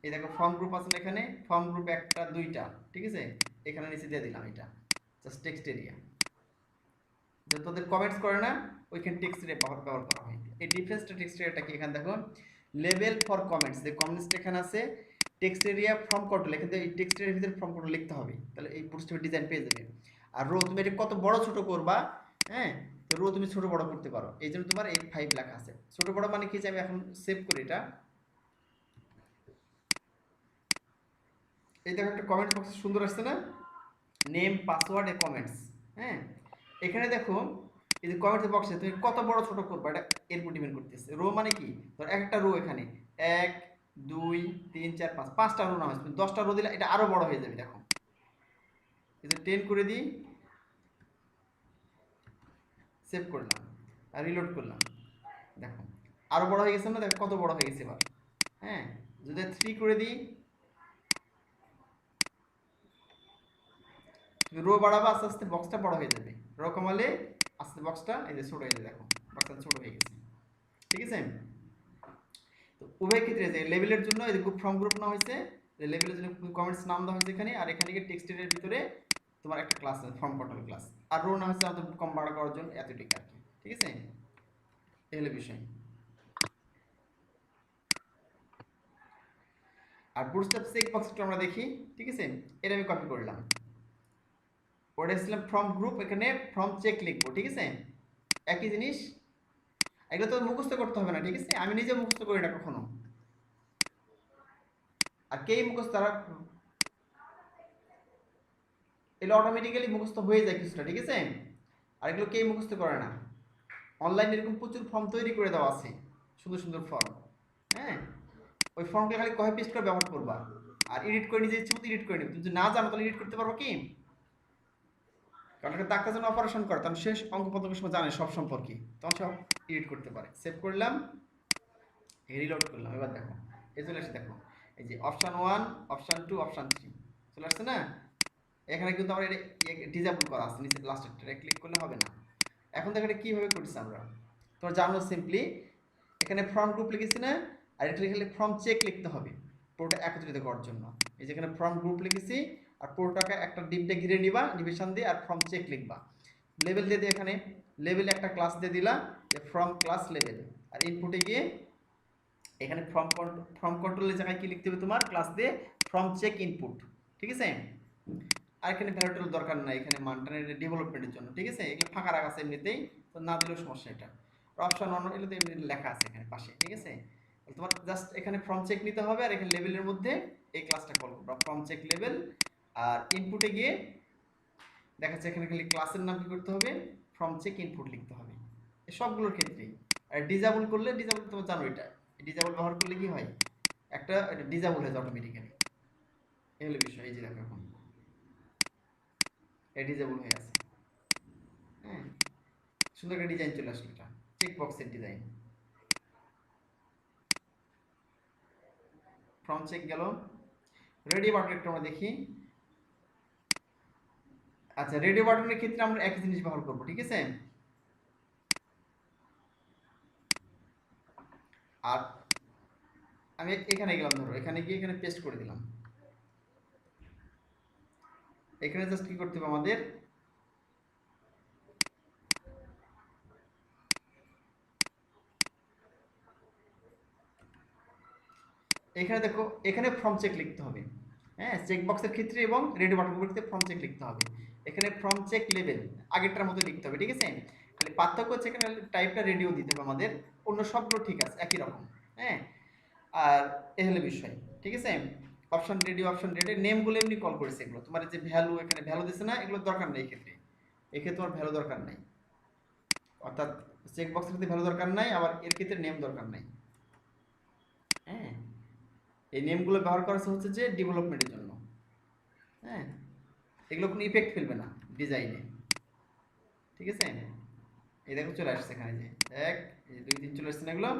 A: এই দেখো ফর্ম গ্রুপ আছে এখানে, ফর্ম গ্রুপ একটা দুইটা, ঠিক আছে, এখানে নিচে দিয়ে দিলাম এটা জাস্ট টেক্সট এরিয়া, যে তোদের কমেন্টস করে না ওইখানে টেক্সট এরিয়া ব্যবহার করা হয়। এই ডিফারেন্সটা টেক্সট এরিয়াটা কি, এখানে দেখো লেভেল ফর কমেন্টস, যে কমেন্টসটা এখানে আছে, টেক্সট এরিয়া ফর্ম কন্ট্রোল, এখানে এই টেক্সট এরিয়ার ভিতরে ফর্ম কন্ট্রোল লিখতে হবে, তাহলে এই বুটস্ট্র্যাপ ডিজাইন পেয়ে যাবে। আর রো তুমি এটা কত বড় ছোট করবা, তো রো তুমি ছোট বড় করতে পারো, এই জন্য তোমার F5 লেখা আছে। ছোট বড় মানে কি, যে আমি এখন সেভ করি এটা, এই দেখো একটা কমেন্ট বক্স সুন্দর আসছে না, নেম, পাসওয়ার্ড এ কমেন্টস, এখানে দেখো এই যে কমেন্টস বক্সে তুমি কত বড় ছোট করবা এটা এর উপর ডিপেন্ড করতেছে। রো মানে কি, ধর একটা রো এখানে 1 2 3 4 5 পাঁচটা রো না হয়, 10টা রো দিলে এটা আরো বড় হয়ে যাবে। দেখো এই যে 10 করে দিই, সেভ করলাম আর রিলোড করলাম, দেখো আরো বড় হয়ে গেছে না, দেখো কত বড় হয়ে গেছে এবার। যদি 3 করে দিই, রো বাড়াবো আস্তে আস্তে বক্সটা বড় হয়ে যাবে, রো কমালে আস্তে বক্সটা এই যে ছোট হয়ে যাবে, দেখো বক্সটা ছোট হয়ে গেছে, ঠিক আছে। তো উভয় ক্ষেত্রে যে লেভেলের জন্য এই যে গ্রুপ ফর্ম গ্রুপ না হয়েছে, যে লেভেলের জন্য কমেন্টস নাম দেওয়া হয়েছে এখানে, আর এখানে টেক্সট এরিয়ার ভিতরে তোমার একটা ক্লাস আছে ফর্ম কন্ট্রোল ক্লাস, আর রো না হচ্ছে আমাদের কম বাড়া করার জন্য এতটুকু আর কি, ঠিক আছে। এই হলো বিষয়। আর বুটস্ট্র্যাপ চেক বক্সটা আমরা দেখি, ঠিক আছে? এটা আমি কপি করলাম, ওটা ছিলাম ফ্রম গ্রুপ, এখানে ফ্রম চেক লিখবো, ঠিক আছে? একই জিনিস, এগুলো তো মুখস্থ করতে হবে না, ঠিক আছে? আমি নিজে মুখস্থ করি না কখনো, আর কেই মুখস্থ তারা এগুলো অটোমেটিক্যালি মুখস্থ হয়ে যায় কিছুটা, ঠিক আছে? আর এগুলো কেই মুখস্থ করে না। অনলাইনে এরকম প্রচুর ফর্ম তৈরি করে দেওয়া আছে, সুন্দর সুন্দর ফর্ম, হ্যাঁ? ওই ফর্মগুলো খালি কপি পেস্ট করে ব্যবহার করবা, আর এডিট করে নিজে ইচ্ছে মতো এডিট করে নেবে। তুমি যদি না জানো তাহলে এডিট করতে পারবো কি? কারণ একটা ডাক্তার যখন অপারেশন করে তখন শেষ অঙ্গ প্রত্যঙ্গ সময় জানে সব সম্পর্কে, তখন সব এডিট করতে পারে। সেভ করলাম, রিলোড করলাম, এবার দেখো এই চলে আসছে, দেখো এই যে অপশন 1, অপশন 2, অপশন 3 চলে আসছে না? এখানে কিন্তু আমার এটা ডিসেবল করা আছে, নিচে লাস্টেরটা ক্লিক করলে হবে না। এখন দেখো এটা কীভাবে করছি আমরা, তোমরা জানো সিম্পলি এখানে ফর্ম গ্রুপ লিখেছি না, আর এটা লিখলে ফর্ম চেক লিখতে হবে পুরোটা একত্রিত করার জন্য। এই যেখানে ফর্ম গ্রুপ লিখেছি, আর পুরোটাকে একটা ডিপটা ঘিরে নিবা ডিভিশন দিয়ে, আর ফর্ম চেক লিখবা। লেভেল দিয়ে দিয়ে এখানে লেভেলে একটা ক্লাস দিয়ে দিলা, যে ফর্ম ক্লাস লেভেল, আর ইনপুটে গিয়ে এখানে ফর্ম কন্ট্রোলের জায়গায় কি লিখতে হবে তোমার, ক্লাস দিয়ে ফর্ম চেক ইনপুট, ঠিক আছে? আর এখানে ভ্যালুটার দরকার নাই, এখানে মানটানের ডেভেলপমেন্টের জন্য, ঠিক আছে? এগুলো ফাঁকা রাখা আছে এমনিতেই, তো না দিলেও সমস্যা। এটা অপশন 1 এগুলো তো এমনি লেখা আছে এখানে পাশে, ঠিক আছে? তোমার জাস্ট এখানে ফর্ম চেক নিতে হবে, আর এখানে লেভেলের মধ্যে এই ক্লাসটা কল করবা, ফর্ম চেক লেভেল। আর ইনপুটে গিয়ে দেখা যাচ্ছে এখানে খালি ক্লাসের নাম কি করতে হবে, ফর্ম চেক ইনপুট লিখতে হবে, এই সবগুলোর ক্ষেত্রেই। আর ডিজেবল করলে, ডিজেবল তোমরা জানো, এটা ডিজেবল ব্যবহার করলে কি হয়, একটা এটা ডিজেবল হয়ে যায় অটোমেটিক্যালি। এই হলো বিষয়। এই যে দেখো এখন এটা ডিজেবল হয়ে আছে, হ্যাঁ? সুন্দর একটা ডিজাইন চলে আসলো, এটা চেক বক্সের ডিজাইন। ফর্ম চেক গেল। রেডি বাটন একটু আমরা দেখি। আচ্ছা, রেডিও বাটনের ক্ষেত্রে আমরা একই জিনিস ব্যবহার করব, ঠিক আছে? আর আমি এখানে গেলাম, ধরো এখানে গিয়ে এখানে পেস্ট করে দিলাম। এখানে জাস্ট কি করতে হবে আমাদের, এখানে দেখো এখানে ফর্ম চেক লিখতে হবে, হ্যাঁ? চেক বক্সের ক্ষেত্রে এবং রেডি বাটনের ক্ষেত্রে ফর্ম চেক লিখতে হবে। এখানে ফর্ম চেক লেভেল আগেরটার মতো লিখতে হবে, ঠিক আছে? খালি পার্থক্য হচ্ছে এখানে টাইপটা রেডিও দিতে হবে আমাদের, অন্য সবগুলো ঠিক আছে একই রকম, হ্যাঁ? আর এ হলো বিষয়, ঠিক আছে? অপশন রেডি, অপশন রেডি নেমগুলো এমনি কল করেছে, এগুলো তোমার যে ভ্যালু এখানে ভ্যালু দিছে না, এগুলো দরকার নেই এক্ষেত্রে, এক্ষেত্রে তোমার ভ্যালু দরকার নাই, অর্থাৎ চেক বক্সের ক্ষেত্রে ভ্যালু দরকার নাই, আবার এর ক্ষেত্রে নেম দরকার নাই, হ্যাঁ? এই নেমগুলো ব্যবহার করা হচ্ছে যে ডেভেলপমেন্টের জন্য, হ্যাঁ? এগুলো কোনো ইফেক্ট ফেলবে না ডিজাইনে, ঠিক আছে? এই দেখো চলে আসছে এখানে, যে 1, এই 2, 3 চলে আসছে না এগুলো।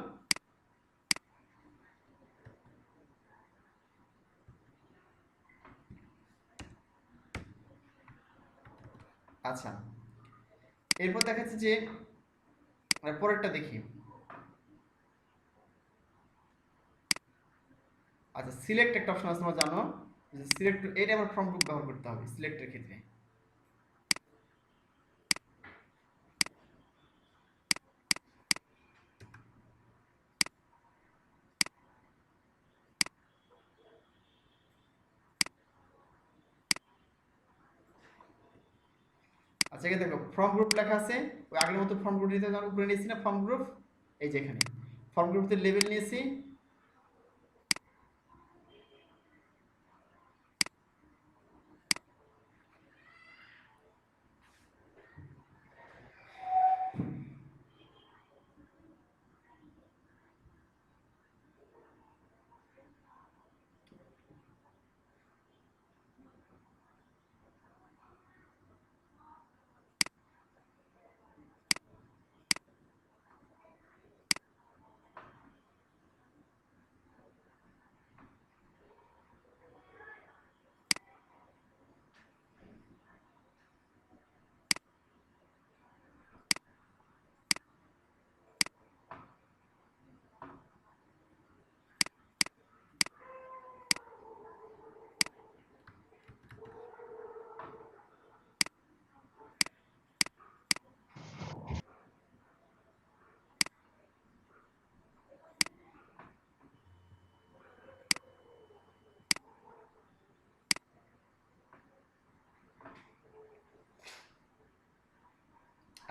A: আচ্ছা, এরপর দেখা যাচ্ছে যে পরেরটা দেখি। আচ্ছা, সিলেক্ট একটা অপশন আছে তোমরা জানো, যে সিলেক্ট, এটা আবার ফর্ম গ্রুপ ব্যবহার করতে হবে সিলেক্টের ক্ষেত্রে। আচ্ছা, এখানে দেখো ফর্ম গ্রুপ লেখা আছে, ওই আগের মতো ফর্ম গ্রুপ নিতে উপরে নিয়েছি না ফর্ম গ্রুপ, এই যে এখানে ফর্ম গ্রুপতে লেভেল নিয়েছি।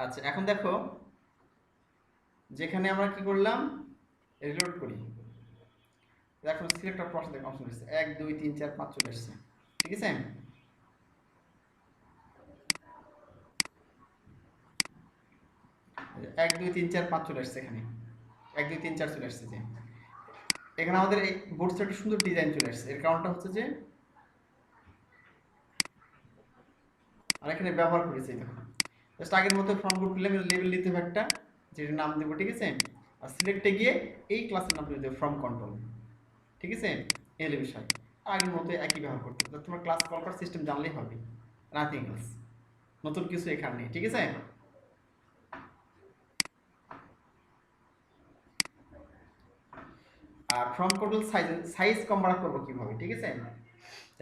A: আচ্ছা এখন দেখো যেখানে আমরা কি করলাম রিলোড করি, দেখো সিলেক্ট অপশন দেখো অপশন এসেছে 1 2 3 4 5 চলে এসেছে, ঠিক আছে। 1 2 3 4 5 চলে এসেছে এখানে, 1 2 3 4 চলে এসেছে। যে এখানে আমাদের এই বোর্ডসটা একটা সুন্দর ডিজাইন চলে এসেছে, এর কারণটা হচ্ছে যে আমরা এখানে ব্যবহার করেছি। দেখো জাস্ট আগের মতো ফর্ম গ্রুপ লেবেল দিতে হবে একটা, যেটা নাম দেবো, ঠিক আছে। আর সিলেক্টে গিয়ে এই ক্লাসের নাম দিতে হবে ফর্ম কন্ট্রোল, ঠিক আছে। এল বিষয় আগের মতো একই ব্যবহার করতে হবে, তোমার ক্লাস কল করার সিস্টেম জানলেই হবে, নাথিং এলস, নতুন কিছু এখানে নেই, ঠিক আছে। আর ফর্ম কন্ট্রোল সাইজ কম বাড়া করবো কিভাবে, ঠিক আছে।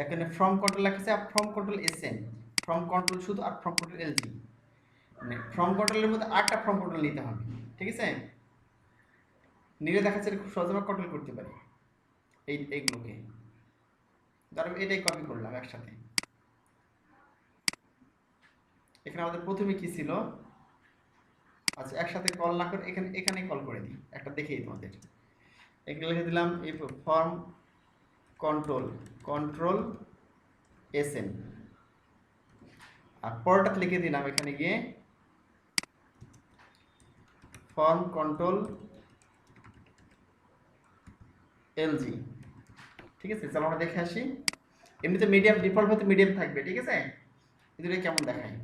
A: এখানে ফর্ম কন্ট্রোল লেখা আছে, form control SN, form control শুধু, আর ফর্ম কন্ট্রোল এলজি, মানে ফর্ম কন্ট্রোলের মধ্যে আটটা ফর্ম কন্ট্রোল নিতে হবে, ঠিক আছে। নিলে দেখা যাচ্ছে খুব সহজে কন্ট্রোল করতে পারি এইগুলোকে। ধরো এটাই কপি করলাম একসাথে। এখানে আমাদের প্রথমে কি ছিল, আচ্ছা একসাথে কল না করে এখানে কল করে দিই, একটা দেখেই তোমাদের। এখানে লিখে দিলাম এই ফর্ম কন্ট্রোল এসএন, আর পরটাতে লিখে দিলাম এখানে গিয়ে ফর্ম কন্ট্রোল এলজি, ঠিক আছে। চলো আমরা দেখে আসি। এমনিতে মিডিয়াম ডিফল্ট হতে মিডিয়াম থাকবে, ঠিক আছে। কিন্তু এটা কেমন দেখায়,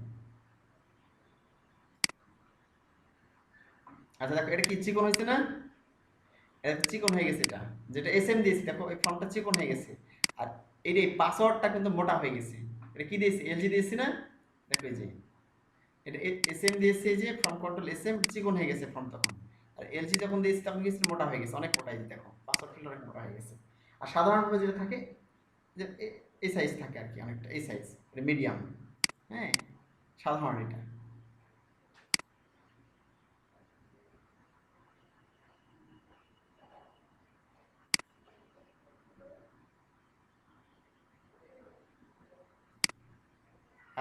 A: আচ্ছা দেখো এটা কি চিকন হয়েছে না, এটা চিকন হয়ে গেছে, এটা যেটা এসএম দিয়েছি দেখো এই ফর্মটা চিকন হয়ে গেছে। আর এই পাসওয়ার্ডটা কিন্তু মোটা হয়ে গেছে, এটা কি দিয়েছি এলজি দিয়েছি না, দেখো এই যে এটা এসএম দিয়েছে, যে ফর্ম কন্ট্রোল এসএম চিকন হয়ে গেছে ফর্ম তখন। আর এলজি যখন দিয়েছি তখন গেছে মোটা হয়ে গেছে, অনেক মোটা, এই যে দেখো পাসওয়ার্ড ফিল্ড অনেক মোটা হয়ে গেছে। আর সাধারণভাবে যেটা থাকে যে এই সাইজ থাকে আর কি, অনেকটা এই সাইজ, এটা মিডিয়াম, হ্যাঁ সাধারণ এটা।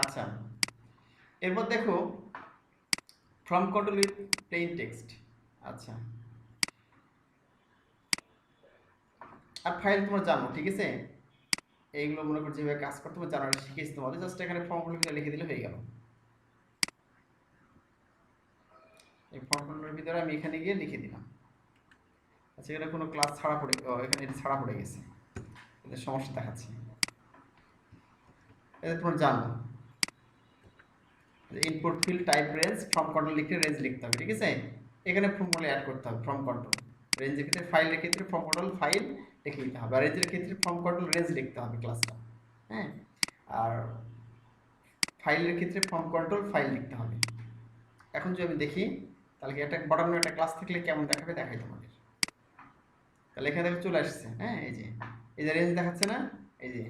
A: আচ্ছা এরপর দেখো form control with plain text, আচ্ছা। আর ফাইল তোমরা জানো, ঠিক আছে। এইগুলো মনে করো যেভাবে কাজ করতে হবে জানার শিখেছি তোমাদের, জাস্ট এখানে ফর্মগুলো লিখে দিলে হয়ে গেল। এই ফর্মগুলোর ভিতরে আমি এখানে গিয়ে লিখে দিলাম। আচ্ছা এটা কোনো ক্লাস ছাড়া পড়ে, এখানে এটা ছাড়া পড়ে গেছে, এদের সমস্যা দেখাচ্ছে। এটা তোমরা জানো input field type range form control লিখে রেঞ্জ লিখতে হবে, ঠিক আছে। এখানে ফর্মগুলো অ্যাড করতে হবে, ফর্ম কন্ট্রোল রেঞ্জের ক্ষেত্রে, ফাইলের ক্ষেত্রে ফর্ম কন্ট্রোল ফাইল লিখে দিতে হবে, আর রেঞ্জের ক্ষেত্রে ফর্ম কন্ট্রোল রেঞ্জ লিখতে হবে ক্লাসটা, হ্যাঁ। আর ফাইলের ক্ষেত্রে ফর্ম কন্ট্রোল ফাইল লিখতে হবে। এখন যদি আমি দেখি তাহলে কি একটা বটানো একটা ক্লাস থাকলে কেমন দেখাবে দেখাই তোমাদের। তাহলে এখানে দেখো চলে আসছে, হ্যাঁ এই যে রেঞ্জ দেখাচ্ছে না, এই যে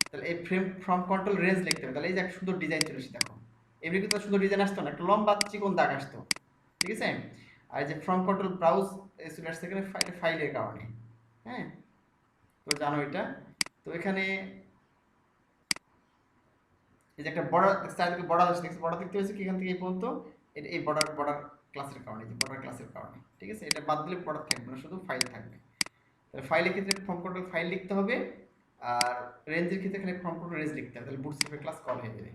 A: তাহলে এই ফর্ম কন্ট্রোল রেঞ্জ লিখতে হবে। তাহলে এই যে একটা সুন্দর ডিজাইন চলে এসেছে দেখো, এমনি কিন্তু সুন্দর ডিজাইন আসতো না, একটা লম্বা চিকন দাগ আসতো, ঠিক আছে। আর এই যে ফর্ম কন্ট্রোল ব্রাউজ চলে আসছে এখানে ফাইলের কারণে, হ্যাঁ। তো জানো এটা। তো এখানে এই যে একটা বর্ডার চারিদিকে বর্ডার আসছে, বর্ডার দেখতে পাচ্ছি কি এখান থেকে এই পর্যন্ত, এই বর্ডার ক্লাসের কারণে, যে বর্ডার ক্লাসের কারণে, ঠিক আছে। এটা বাদ দিলে বর্ডার থাকবে না, শুধু ফাইল থাকবে। তাহলে ফাইলের ক্ষেত্রে ফর্ম কন্ট্রোল ফাইল লিখতে হবে, আর রেঞ্জের ক্ষেত্রে খালি ফর্ম কন্ট্রোল রেঞ্জ লিখতে হবে, তাহলে বুটস্ট্র্যাপের ক্লাস কল হয়ে যাবে।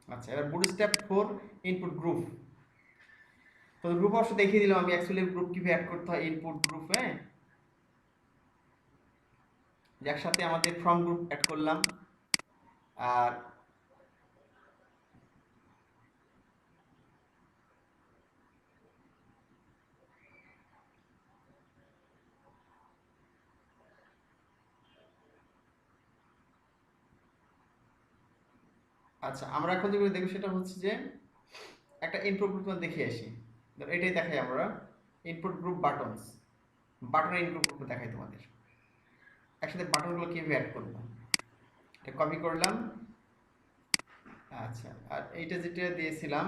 A: আচ্ছা এবার বুটস্ট্র্যাপ ফর ইনপুট গ্রুপ, তো গ্রুপ অবশ্য দেখিয়ে দিলাম আমি অ্যাকচুয়ালি গ্রুপ কিভাবে অ্যাড করতে হয় ইনপুট গ্রুপ, হ্যাঁ। একসাথে আমাদের ফর্ম গ্রুপ অ্যাড করলাম। আর আচ্ছা আমরা এখন যেগুলো দেখবো সেটা হচ্ছে যে একটা ইনপুট গ্রুপ দেখিয়ে আসি, এটাই দেখাই আমরা ইনপুট গ্রুপ বাটনস, বাটনের ইনপুট গ্রুপ দেখাই তোমাদের। একসাথে বাটনগুলো কিভাবে অ্যাড করবো, এটা কপি করলাম। আচ্ছা আর এইটা যেটা দিয়েছিলাম,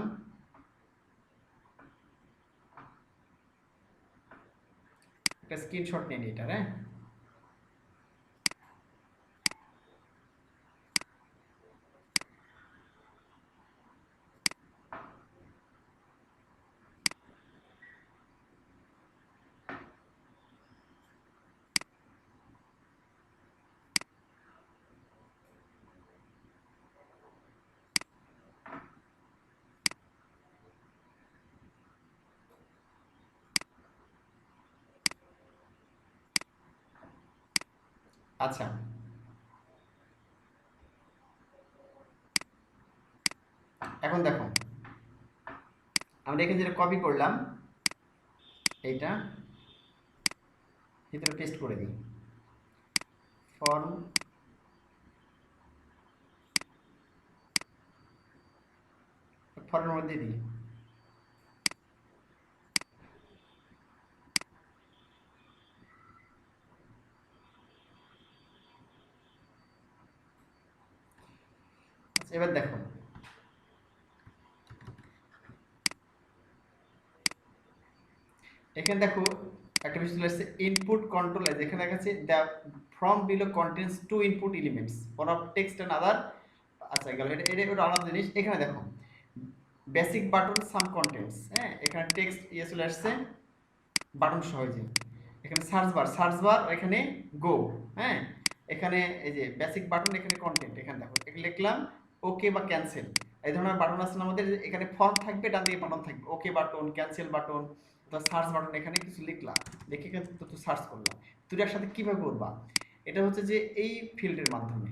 A: একটা স্ক্রিনশট নিয়ে নিই এটা, হ্যাঁ। আচ্ছা, এখন দেখো আমরা এখানে যেটা কপি করলাম এইটা ভিতরে পেস্ট করে দিই। ফর্ম ফর্মের মধ্যে দিই। আচ্ছা, এবার দেখো এখানে দেখো একটা বিষয় চলে আসছে ইনপুট কন্ট্রোল। এখানে দেখাচ্ছে the form below contains two input elements for of text and other. আচ্ছা গেল, এটা এটা আলাদা জিনিস। এখানে দেখো বেসিক বাটন সাম কন্টেন্টস, হ্যাঁ এখানে টেক্সট ইয়ে চলে আসছে বাটন সহজে। এখানে সার্চ বার এখানে গো, হ্যাঁ এখানে এই যে বেসিক বাটন, এখানে কন্টেন্ট, এখানে দেখো এখানে লিখলাম ওকে বা ক্যান্সেল। এই ধরনের বাটন আছে না আমাদের, এখানে ফর্ম থাকবে, ডান দিকে বাটন থাকবে, okay button, cancel button, search button. এখানে কিছু লিখলাম, লিখে কিন্তু সার্চ করলাম। তুই একসাথে কিভাবে করবা? এটা হচ্ছে যে এই ফিল্ডের মাধ্যমে,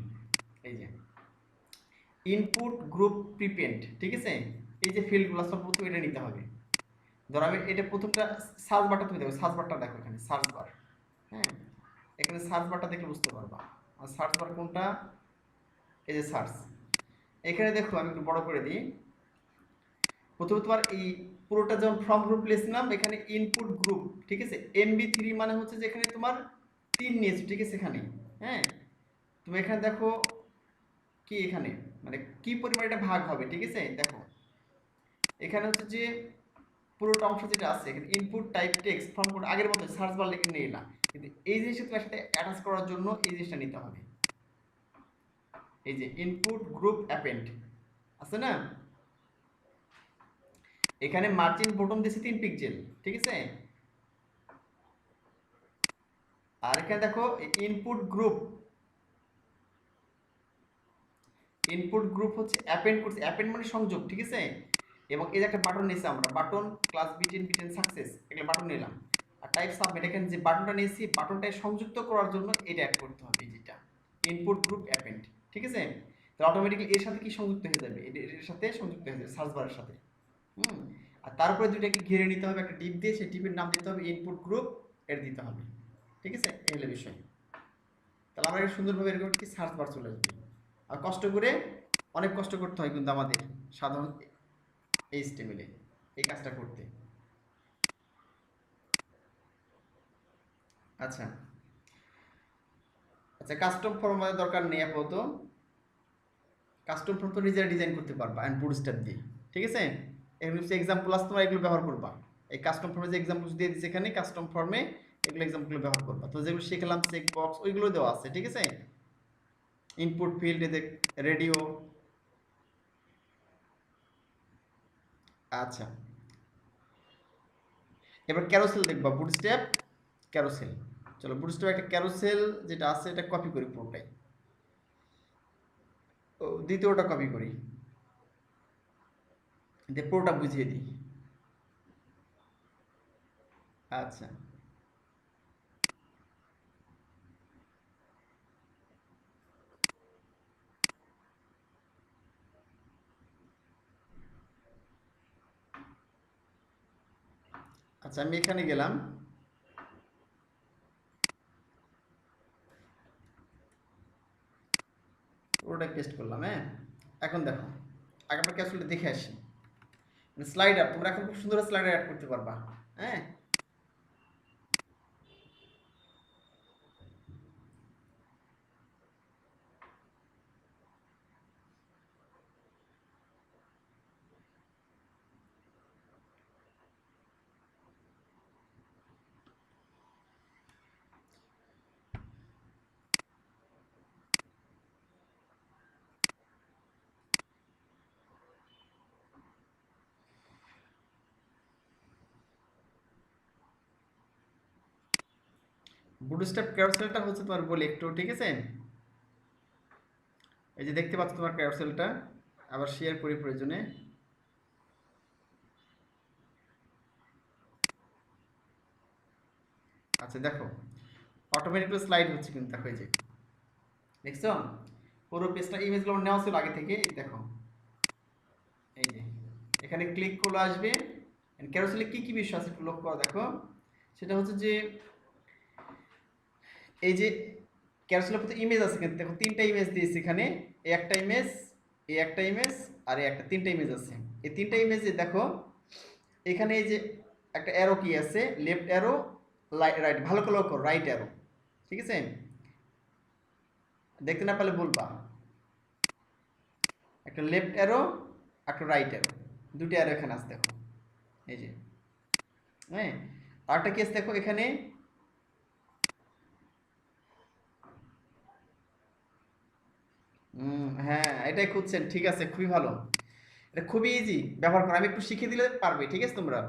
A: এই যে ইনপুট গ্রুপ প্রিপেন্ড, ঠিক আছে, এই যে ফিল্ডগুলো সব প্রথমে এটা নিতে হবে। ধরো আমি এটা প্রথমটা সার্চ বারটা তুমি দেখো, সার্চ বারটা দেখো এখানে সার্চ বার, হ্যাঁ এখানে সার্চ বারটা দেখলে বুঝতে পারবা। আর সার্চ বার কোনটা? এই যে সার্চ। এখানে দেখো আমি একটু বড় করে দিই। প্রথমে তোমার এই পুরোটা যখন ফর্ম গ্রুপ লিখলাম, এখানে ইনপুট গ্রুপ, ঠিক আছে, MB3 মানে হচ্ছে যে এখানে তোমার 3 নিয়েছে, ঠিক আছে এখানে, হ্যাঁ তুমি এখানে দেখো কি এখানে মানে কি পরিমাণ এটা ভাগ হবে, ঠিক আছে দেখো এখানে হচ্ছে যে পুরোটা অংশ যেটা আছে এখানে input type text form code আগের মতো সার্চ বার লিখে নিয়ে এলাম, কিন্তু এই জিনিসটা তোমার সাথে অ্যাটাচ করার জন্য এই জিনিসটা নিতে হবে। এই যে ইনপুট গ্রুপ অ্যাপেন্ড আছে না, এখানে মার্জিন বটম দিয়েছে 3 পিক্সেল, ঠিক আছে। আর এখানে দেখো ইনপুট গ্রুপ হচ্ছে অ্যাপেন্ড করছে, অ্যাপেন্ড মানে সংযোগ, ঠিক আছে। এবং এই যে একটা বাটন নিয়েছি আমরা, বাটন ক্লাস বিটেন সাকসেস, এগুলো বাটন নিলাম। আর টাইপ সাবমিট, এখানে যে বাটনটা নিয়েছি বাটনটাই সংযুক্ত করার জন্য এটা অ্যাড করতে হবে, যেটা ইনপুট গ্রুপ অ্যাপেন্ড, ঠিক আছে। তো অটোমেটিক্যালি এর সাথে কি সংযুক্ত হয়ে যাবে, এর সাথে সংযুক্ত হয়ে যাবে সার্চ বারের সাথে। হুম, আর তারপরে দুইটাকে ঘিরে নিতে হবে একটা ডিপ দিয়ে, সেই ডিপের নাম দিতে হবে ইনপুট গ্রুপ, এর দিতে হবে, ঠিক আছে। এই হলো বিষয়। তাহলে আমরা সুন্দরভাবে এরকম কি সার্চ বার চলে আসবে। আর কষ্ট করে, অনেক কষ্ট করতে হয় কিন্তু আমাদের সাধারণ HTML-এ এই কাজটা করতে। আচ্ছা আচ্ছা, কাস্টম ফর্ম আমাদের দরকার নেই আপাতত। কাস্টম ফর্ম তো নিজেরা ডিজাইন করতে পারবা এন্ড বুটস্ট্র্যাপ দিয়ে, ঠিক আছে। এগুলো হচ্ছে এক্সাম্পল আছে, তোমরা এগুলো ব্যবহার করবা। এই কাস্টম ফর্মে যে এক্সাম্পল দিয়ে দিচ্ছে এখানে কাস্টম ফর্মে, এগুলো এক্সাম্পল ব্যবহার করবা। তো যেগুলো শিখলাম চেক বক্স ওইগুলো দেওয়া আছে, ঠিক আছে। ইনপুট ফিল্ড এতে রেডিও। আচ্ছা, এবার ক্যারোসেল দেখবা, বুটস্ট্র্যাপ ক্যারোসেল। চলো বুটস্ট্র্যাপ একটা ক্যারোসেল যেটা আছে এটা কপি করি পুরোটাই, ও দ্বিতীয়টা কপি করি, দিয়ে পুরোটা বুঝিয়ে দিই। আচ্ছা আচ্ছা, আমি এখানে গেলাম, পুরোটাই পেস্ট করলাম, হ্যাঁ। এখন দেখো আগে আমরা ক্যাপসুলটা দেখে আসি। স্লাইডার, তোমরা এখন খুব সুন্দর স্লাইডার অ্যাড করতে পারবা, হ্যাঁ। বুটস্ট্র্যাপ ক্যারোসেলটা হচ্ছে তোমার বলি একটু, ঠিক আছে। এই যে দেখতে পাচ্ছ তোমার ক্যারোসেলটা, আবার শেয়ার করি প্রয়োজনে। আচ্ছা দেখো অটোমেটিক স্লাইড হচ্ছে কিন্তু, দেখো এই যে দেখছো পুরো পেজটা ইমেজগুলো নেওয়া ছিল আগে থেকে, দেখো এই যে এখানে ক্লিক করলে আসবে। ক্যারোসেলে কি কি বিষয় আছে একটু লক্ষ্য করো, দেখো সেটা হচ্ছে যে এই যে ক্যারোসেলের প্রতি ইমেজ আছে, কিন্তু দেখো তিনটা ইমেজ দিয়েছি এখানে, এই একটা ইমেজ, এই একটা ইমেজ, আর এই একটা, তিনটা ইমেজ আছে। এই তিনটা ইমেজে দেখো এখানে এই যে একটা অ্যারো কি আছে, লেফট অ্যারো, রাইট, ভালো করে লক্ষ্য, রাইট অ্যারো, ঠিক আছে? দেখতে না পারলে বলবা, একটা লেফট অ্যারো, একটা রাইট অ্যারো, দুটো অ্যারো এখানে আছে দেখো, এই যে, হ্যাঁ। আরেকটা কেস দেখো এখানে, হ্যাঁ এটাই খুঁজছেন, ঠিক আছে, খুবই ভালো, এটা খুবই ইজি ব্যবহার করা, আমি একটু শিখিয়ে দিলে পারবে, ঠিক আছে তোমরা।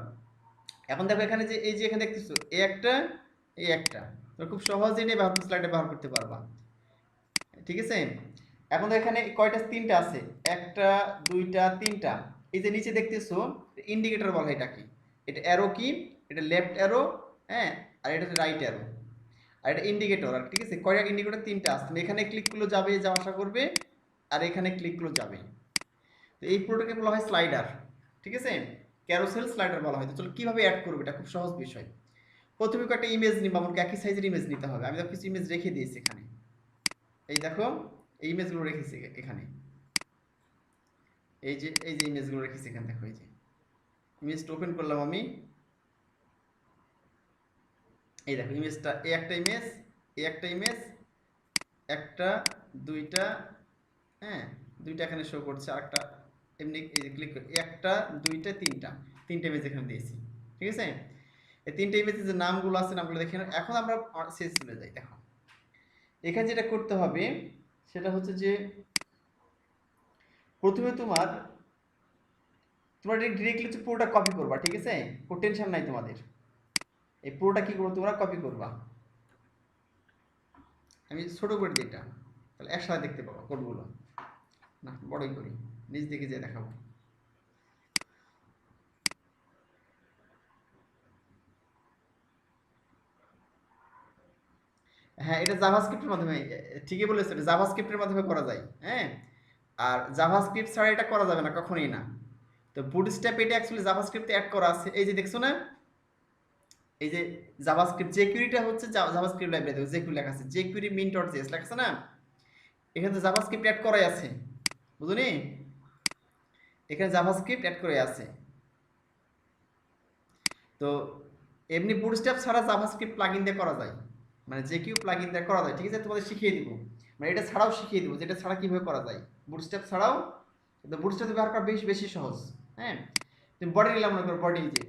A: এখন দেখো এখানে যে এই যে এখানে দেখতেছো এই একটা, এই একটা, তোমরা খুব সহজে এটা ব্যবহার স্লাইডে ব্যবহার করতে পারবা, ঠিক আছে? এখন দেখো এখানে কয়টা, তিনটা আছে, একটা, দুইটা, তিনটা। এই যে নিচে দেখতেছো ইন্ডিকেটর বলা হয়, এটা কি, এটা অ্যারো কি, এটা লেফট অ্যারো, হ্যাঁ, আর এটা হচ্ছে রাইট অ্যারো, আর এটা ইন্ডিকেটর, আর ঠিক আছে, কয়টা ইন্ডিকেটর, তিনটা আছে। তুমি এখানে ক্লিক করলে যাবে, যাওয়া আসা করবে, আর এখানে ক্লিক করলে যাবে। তো এই পুরোটাকে বলা হয় স্লাইডার, ঠিক আছে, ক্যারোসেল স্লাইডার বলা হয়। তো চলো কিভাবে অ্যাড করবে, এটা খুব সহজ বিষয়। প্রথমে একটা ইমেজ নিবা, আমাকে একই সাইজের ইমেজ নিতে হবে। আমি তো কিছু ইমেজ রেখে দিয়েছি এখানে, এই দেখো এই ইমেজগুলো রেখেছি এখানে, এই যে ইমেজগুলো রেখেছি এখানে, দেখো এই যে ইমেজটা ওপেন করলাম আমি, এই দেখো ইমেজটা, এই একটা ইমেজ, এই একটা ইমেজ, একটা, দুইটা, হ্যাঁ, দুইটা এখানে শো করছে, আর একটা এমনি এই যে ক্লিক করে একটা, দুইটা, তিনটা, তিনটা ইমেজ এখানে দিয়েছি, ঠিক আছে? এই তিনটা ইমেজের যে নামগুলো আছে, নামগুলো দেখে নাও। এখন আমরা শেষ চলে যাই, দেখো এখানে যেটা করতে হবে সেটা হচ্ছে যে প্রথমে তোমার ডিরেক্টলি পুরোটা কপি করবা, ঠিক আছে? কোনো টেনশন নাই তোমাদের, এই পুরোটা কি করবো, তোমরা কপি করবা। আমি ছোট করে দিই এটা, তাহলে একসাথে দেখতে পাবো কোডগুলো, না বড়ই করি, নিজ দিকে যে দেখাবো। হ্যাঁ, এটা জাভাস্ক্রিপ্টের মাধ্যমে, ঠিকই বলেছো, এটা জাভাস্ক্রিপ্টের মাধ্যমে করা যায়, হ্যাঁ। আর জাভাস্ক্রিপ্ট ছাড়া এটা করা যাবে না, কখনোই না। তো বুটস্ট্র্যাপ এটা অ্যাকচুয়ালি জাভাস্ক্রিপ্টে অ্যাড করা আছে, এই যে দেখছো না, এই যে জাভাস্ক্রিপ্ট জেকুইরিটা হচ্ছে জাভাস্ক্রিপ্ট লাইব্রেরি, দেখো জেকুইরি লেখা আছে, জেকুইরি মিন ডট জেএস লেখা আছে না, এখানে তো জাভাস্ক্রিপ্ট অ্যাড করাই আছে, বুঝুনি? এখানে জাভাস্ক্রিপ্ট অ্যাড করে আছে। তো এমনি বুটস্ট্র্যাপ ছাড়া জাভাস্ক্রিপ্ট প্লাগইন দিয়ে করা যায়, মানে যে কেউ প্লাগইন দিয়ে করা যায়, ঠিক আছে? তোমাদের শিখিয়ে দিব, মানে এটা ছাড়াও শিখিয়ে দিব যে এটা ছাড়া কিভাবে করা যায়, বুটস্ট্র্যাপ ছাড়াও। কিন্তু বুটস্ট্র্যাপ ব্যবহার করা বেশি বেশি সহজ, হ্যাঁ। তুমি বডি নিলাম, মনে করো বডি, যে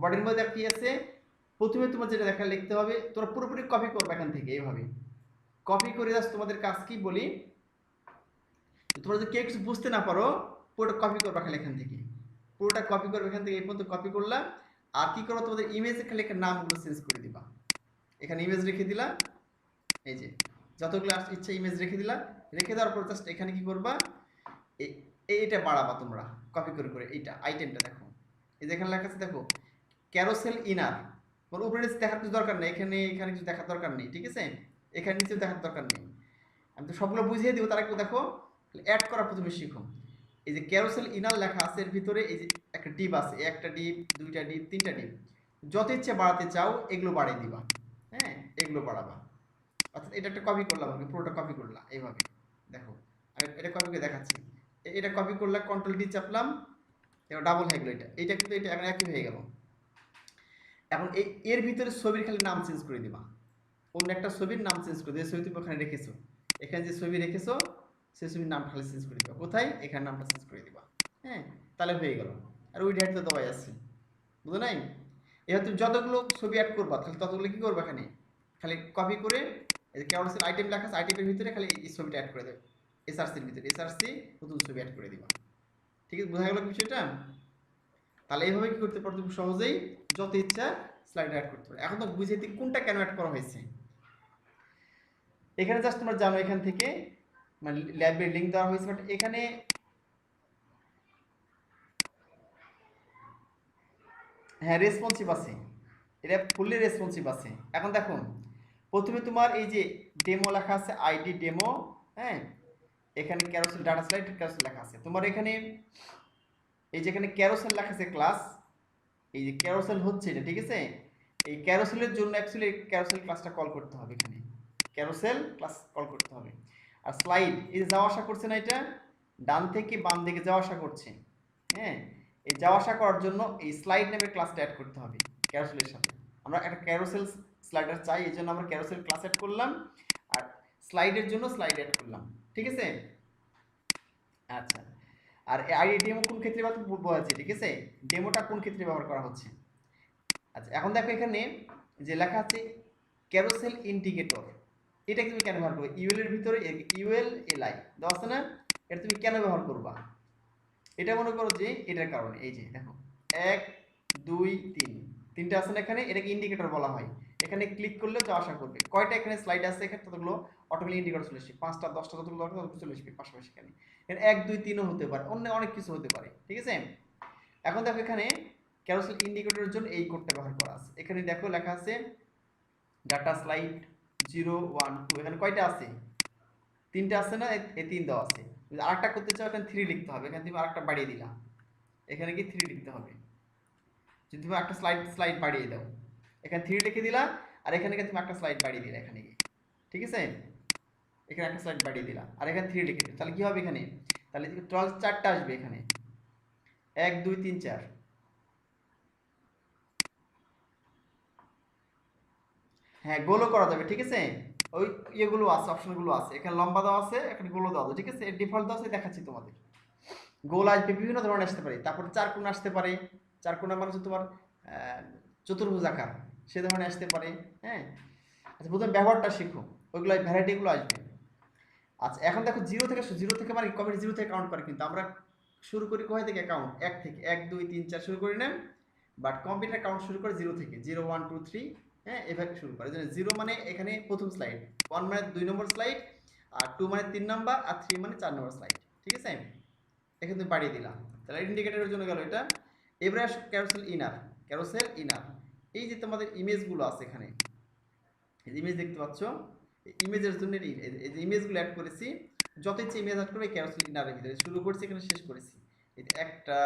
A: বডির মধ্যে কি আছে, প্রথমে তোমার যেটা দেখা লিখতে হবে, তোমরা পুরোপুরি কপি করবে এখান থেকে, এইভাবে কপি করে জাস্ট তোমাদের কাজ কি বলি, তোমরা যদি কেউ কিছু বুঝতে না পারো, পুরোটা কপি করবে খালি এখান থেকে, পুরোটা কপি করবে এখান থেকে, এই পর্যন্ত কপি করলাম। আর কি করো, তোমাদের ইমেজে খালি একটা নামগুলো চেঞ্জ করে দিবা, এখানে ইমেজ রেখে দিলা, এই যে যতগুলো ইচ্ছা ইমেজ রেখে দিলা, রেখে দেওয়ার পর জাস্ট এখানে কি করবা, এইটা বাড়াবা তোমরা কপি করে করে, এইটা আইটেমটা দেখো, এই যে এখানে লেখা আছে দেখো ক্যারোসেল ইনার, ওর উপরে দেখার কিছু দরকার নেই, এখানে এখানে কিছু দেখার দরকার নেই, ঠিক আছে? এখানে নিচেও দেখার দরকার নেই, আমি তো সবগুলো বুঝিয়ে দিব, তারা একটু দেখো অ্যাড করা প্রথমে শিখো। এই যে ক্যারোসেল ইনার লেখা আছে, এর ভিতরে এই যে একটা ডিপ আছে, একটা ডিপ, দুইটা ডিপ, তিনটা ডিপ, যত ইচ্ছে বাড়াতে চাও এগুলো বাড়িয়ে দিবা, হ্যাঁ, এগুলো বাড়াবা। অর্থাৎ এটা একটা কপি করলাম, আমি পুরোটা কপি করলাম এইভাবে, দেখো আমি এটা কপি করে দেখাচ্ছি, এটা কপি করলাম, কন্ট্রোল ডি চাপলাম, এবার ডাবল হয়ে গেলো, এটা কিন্তু এটা এখন একই হয়ে গেল। এখন এর ভিতরে ছবির খালি নাম চেঞ্জ করে দিবা, অন্য একটা ছবির নাম চেঞ্জ করে দিবে, ছবি তুমি ওখানে রেখেছো, এখানে যে ছবি রেখেছো সেই ছবির নাম খালি চেঞ্জ করে দিবা, কোথায়, এখানে নামটা চেঞ্জ করে দিবা, হ্যাঁ, তাহলে হয়ে গেল। আর ওই ডেট তো দেওয়াই আছে, বুঝো নাই? এবার তুমি যতগুলো ছবি অ্যাড করবা তাহলে ততগুলো কি করবা, এখানে খালি কপি করে এই যে ক্যারোসেল আইটেম লেখা আছে, আইটেমের ভিতরে খালি এই ছবিটা অ্যাড করে দেবে, এসআরসির ভিতরে এসআরসি নতুন ছবি অ্যাড করে দিবা, ঠিক আছে? বোঝা গেল বিষয়টা? তাহলে এইভাবে কি করতে পারো, তুমি সহজেই যত ইচ্ছা স্লাইড অ্যাড করতে পারো। এখন তো বুঝিয়ে দিই কোনটা কেন অ্যাড করা হয়েছে। এখানে জাস্ট তোমরা জানো এখান থেকে মানে ল্যাবের লিঙ্ক দেওয়া হয়েছে, বাট এখানে হ্যাঁ রেসপন্সিভ আছে, এটা ফুললি রেসপন্সিভ আছে। এখন দেখো প্রথমে তোমার এই যে ডেমো লেখা আছে, আইডি ডেমো, হ্যাঁ, এখানে ক্যারোসেল ডাটা স্লাইড ক্যারোসেল লেখা আছে। তোমার এখানে এই যেখানে ক্যারোসেল লেখা আছে ক্লাস, এই যে ক্যারোসেল হচ্ছে এটা, ঠিক আছে, এই ক্যারোসেলের জন্য অ্যাকচুয়ালি ক্যারোসেল ক্লাসটা কল করতে হবে, এখানে ক্যারোসেল ক্লাস কল করতে হবে। আর স্লাইড, এই যে যাওয়া আসা করছে না, এটা ডান থেকে বাম দিকে যাওয়া আসা করছে, হ্যাঁ, এই যাওয়া আসা করার জন্য এই স্লাইড নামের ক্লাসটা অ্যাড করতে হবে ক্যারোসেলের সাথে। আমরা একটা ক্যারোসেল স্লাইডার চাই, এই জন্য আমরা ক্যারোসেল ক্লাস অ্যাড করলাম, আর স্লাইডের জন্য স্লাইড অ্যাড করলাম, ঠিক আছে। আচ্ছা, আর আইডি ডেমো কোন ক্ষেত্রে বোঝা যাচ্ছে, ঠিক আছে, ডেমোটা কোন ক্ষেত্রে ব্যবহার করা হচ্ছে। আচ্ছা, এখন দেখো এখানে যে লেখা আছে ক্যারোসেল ইন্ডিকেটর, এটা তুমি কেন ব্যবহার করবে, ইউএল এর ভিতরে ইউএল এলআই দেওয়া আছে না, এটা তুমি কেন ব্যবহার করবা, এটা মনে করো যে এটার কারণে, এই যে দেখো 1 2 3 তিনটা আছে না এখানে, এটাকে ইন্ডিকেটর বলা হয়। এখানে ক্লিক করলে যাওয়া আসা করবে, কয়টা এখানে স্লাইড আছে এখানে ততগুলো অটোমেটিক ইন্ডিকেটর চলে আসবে, 5টা 10টা যতগুলো দরকার ততগুলো চলে আসবে পাশাপাশি। এখানে 1 2 3ও হতে পারে, অন্য অনেক কিছু হতে পারে, ঠিক আছে। এখন দেখো এখানে ক্যারোসেল ইন্ডিকেটরের জন্য এই কোডটা ব্যবহার করা আছে। এখানে দেখো লেখা আছে ডাটা স্লাইড 0 1 2, এখানে কয়টা আছে, 3টা আছে না, এই 3 দেওয়া আছে। যদি আরেকটা করতে চাও এখানে 3 লিখতে হবে, এখানে তুমি আরেকটা বাড়িয়ে দিলা, এখানে কি 3 লিখতে হবে। যদি তুমি একটা স্লাইড বাড়িয়ে দাও, এখানে 3 লিখে দিলা, আর এখানে তুমি একটা স্লাইড বাড়িয়ে দিলা, এখানে গিয়ে, ঠিক আছে, এখানে একটা স্লাইড বাড়িয়ে দিলা, আর এখানে 3 লিখে দিলা, তাহলে কি হবে এখানে, তাহলে টোটাল 4টা আসবে এখানে, 1 2 3 4। হ্যাঁ, গোলও করা যাবে, ঠিক আছে, ওই ইয়েগুলো আছে, অপশনগুলো আছে, এখানে লম্বা দেওয়া আছে, এখানে গোলও দেওয়া আছে, ঠিক আছে, ডিফল্ট দেওয়া আছে, দেখাচ্ছি তোমাদের। গোল আসবে, বিভিন্ন ধরনের আসতে পারে, তারপর চারকোণ আসতে পারে, চারকোণা মানে হচ্ছে তোমার চতুর্ভুজাকার, সে ধরনের আসতে পারে, হ্যাঁ। আচ্ছা, প্রথমে ব্যবহারটা শিখো, ওইগুলো ভ্যারাইটিগুলো আসবে। আচ্ছা, এখন দেখো জিরো থেকে মানে কবে জিরো থেকে কাউন্ট করে, কিন্তু আমরা শুরু করি কোথায় থেকে কাউন্ট, 1 থেকে, 1 2 3 4 শুরু করি না, বাট কম্পিউটার কাউন্ট শুরু করে 0 থেকে, 0 1 2 3, হ্যাঁ, এভাবে শুরু করে। যেন 0 মানে এখানে প্রথম স্লাইড, 1 মানে 2 নম্বর স্লাইড, আর 2 মানে 3 নম্বর, আর 3 মানে 4 নম্বর স্লাইড, ঠিক আছে। এখানে তুমি বাড়িয়ে দিলাম, তাহলে ইন্ডিকেটরের জন্য গেল এটা। এবারে ক্যারোসেল ইনার, এই যে তোমাদের ইমেজগুলো আছে এখানে, এই ইমেজ দেখতে পাচ্ছ, এই ইমেজের জন্য এই যে ইমেজগুলো অ্যাড করেছি, যত ইচ্ছে ইমেজ অ্যাড করবে ক্যারোসেল ইনারের ভিতরে, শুরু করছি এখানে শেষ করেছি, এই একটা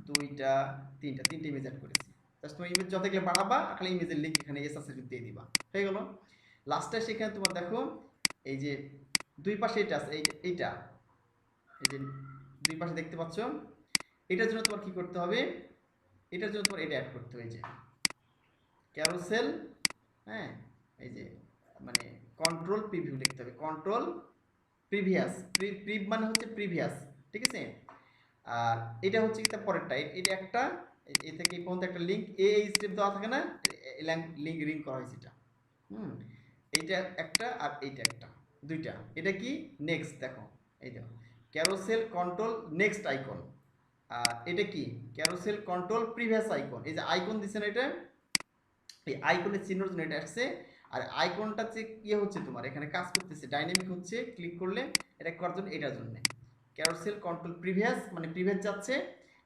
A: দুইটা তিনটা ইমেজ অ্যাড করেছি। জাস্ট তোমার ইমেজ যতগুলো বাড়াবা, খালি ইমেজের লিঙ্ক এখানে এসএস দিয়ে দিবা, হয়ে গেল। লাস্টে সেখানে তোমার দেখো এই যে দুই পাশে এটা আছে, এইটা এই যে দুই পাশে দেখতে পাচ্ছ, এটার জন্য তোমার কি করতে হবে, এটার জন্য তোমার এটা অ্যাড করতে হবে, যে ক্যারোসেল, হ্যাঁ, এই যে মানে কন্ট্রোল প্রিভিউ লিখতে হবে, কন্ট্রোল প্রিভিয়াস, প্রিভ মানে হচ্ছে প্রিভিয়াস, ঠিক আছে। আর এটা হচ্ছে কি তার পরেরটা, এটা একটা, এ থেকে এই পর্যন্ত একটা লিঙ্ক, এই স্টেপ দেওয়া থাকে না, লিঙ্ক রিং করা হয়েছে এটা, এইটা একটা, আর এইটা একটা, দুইটা। এটা কি নেক্সট, দেখো এই দেখো ক্যারোসেল কন্ট্রোল নেক্সট আইকন, আর এটা কি ক্যারোসেল কন্ট্রোল প্রিভিয়াস আইকন, এই যে আইকন দিছে না, এটা এই আইকনের চিহ্নের জন্য এটা আসছে। আর আইকনটা যে ইয়ে হচ্ছে তোমার এখানে কাজ করতেছে, ডাইনামিক হচ্ছে, ক্লিক করলে এটা করার জন্য, এটার জন্য ক্যারোসেল কন্ট্রোল প্রিভিয়াস মানে প্রিভিয়াস যাচ্ছে,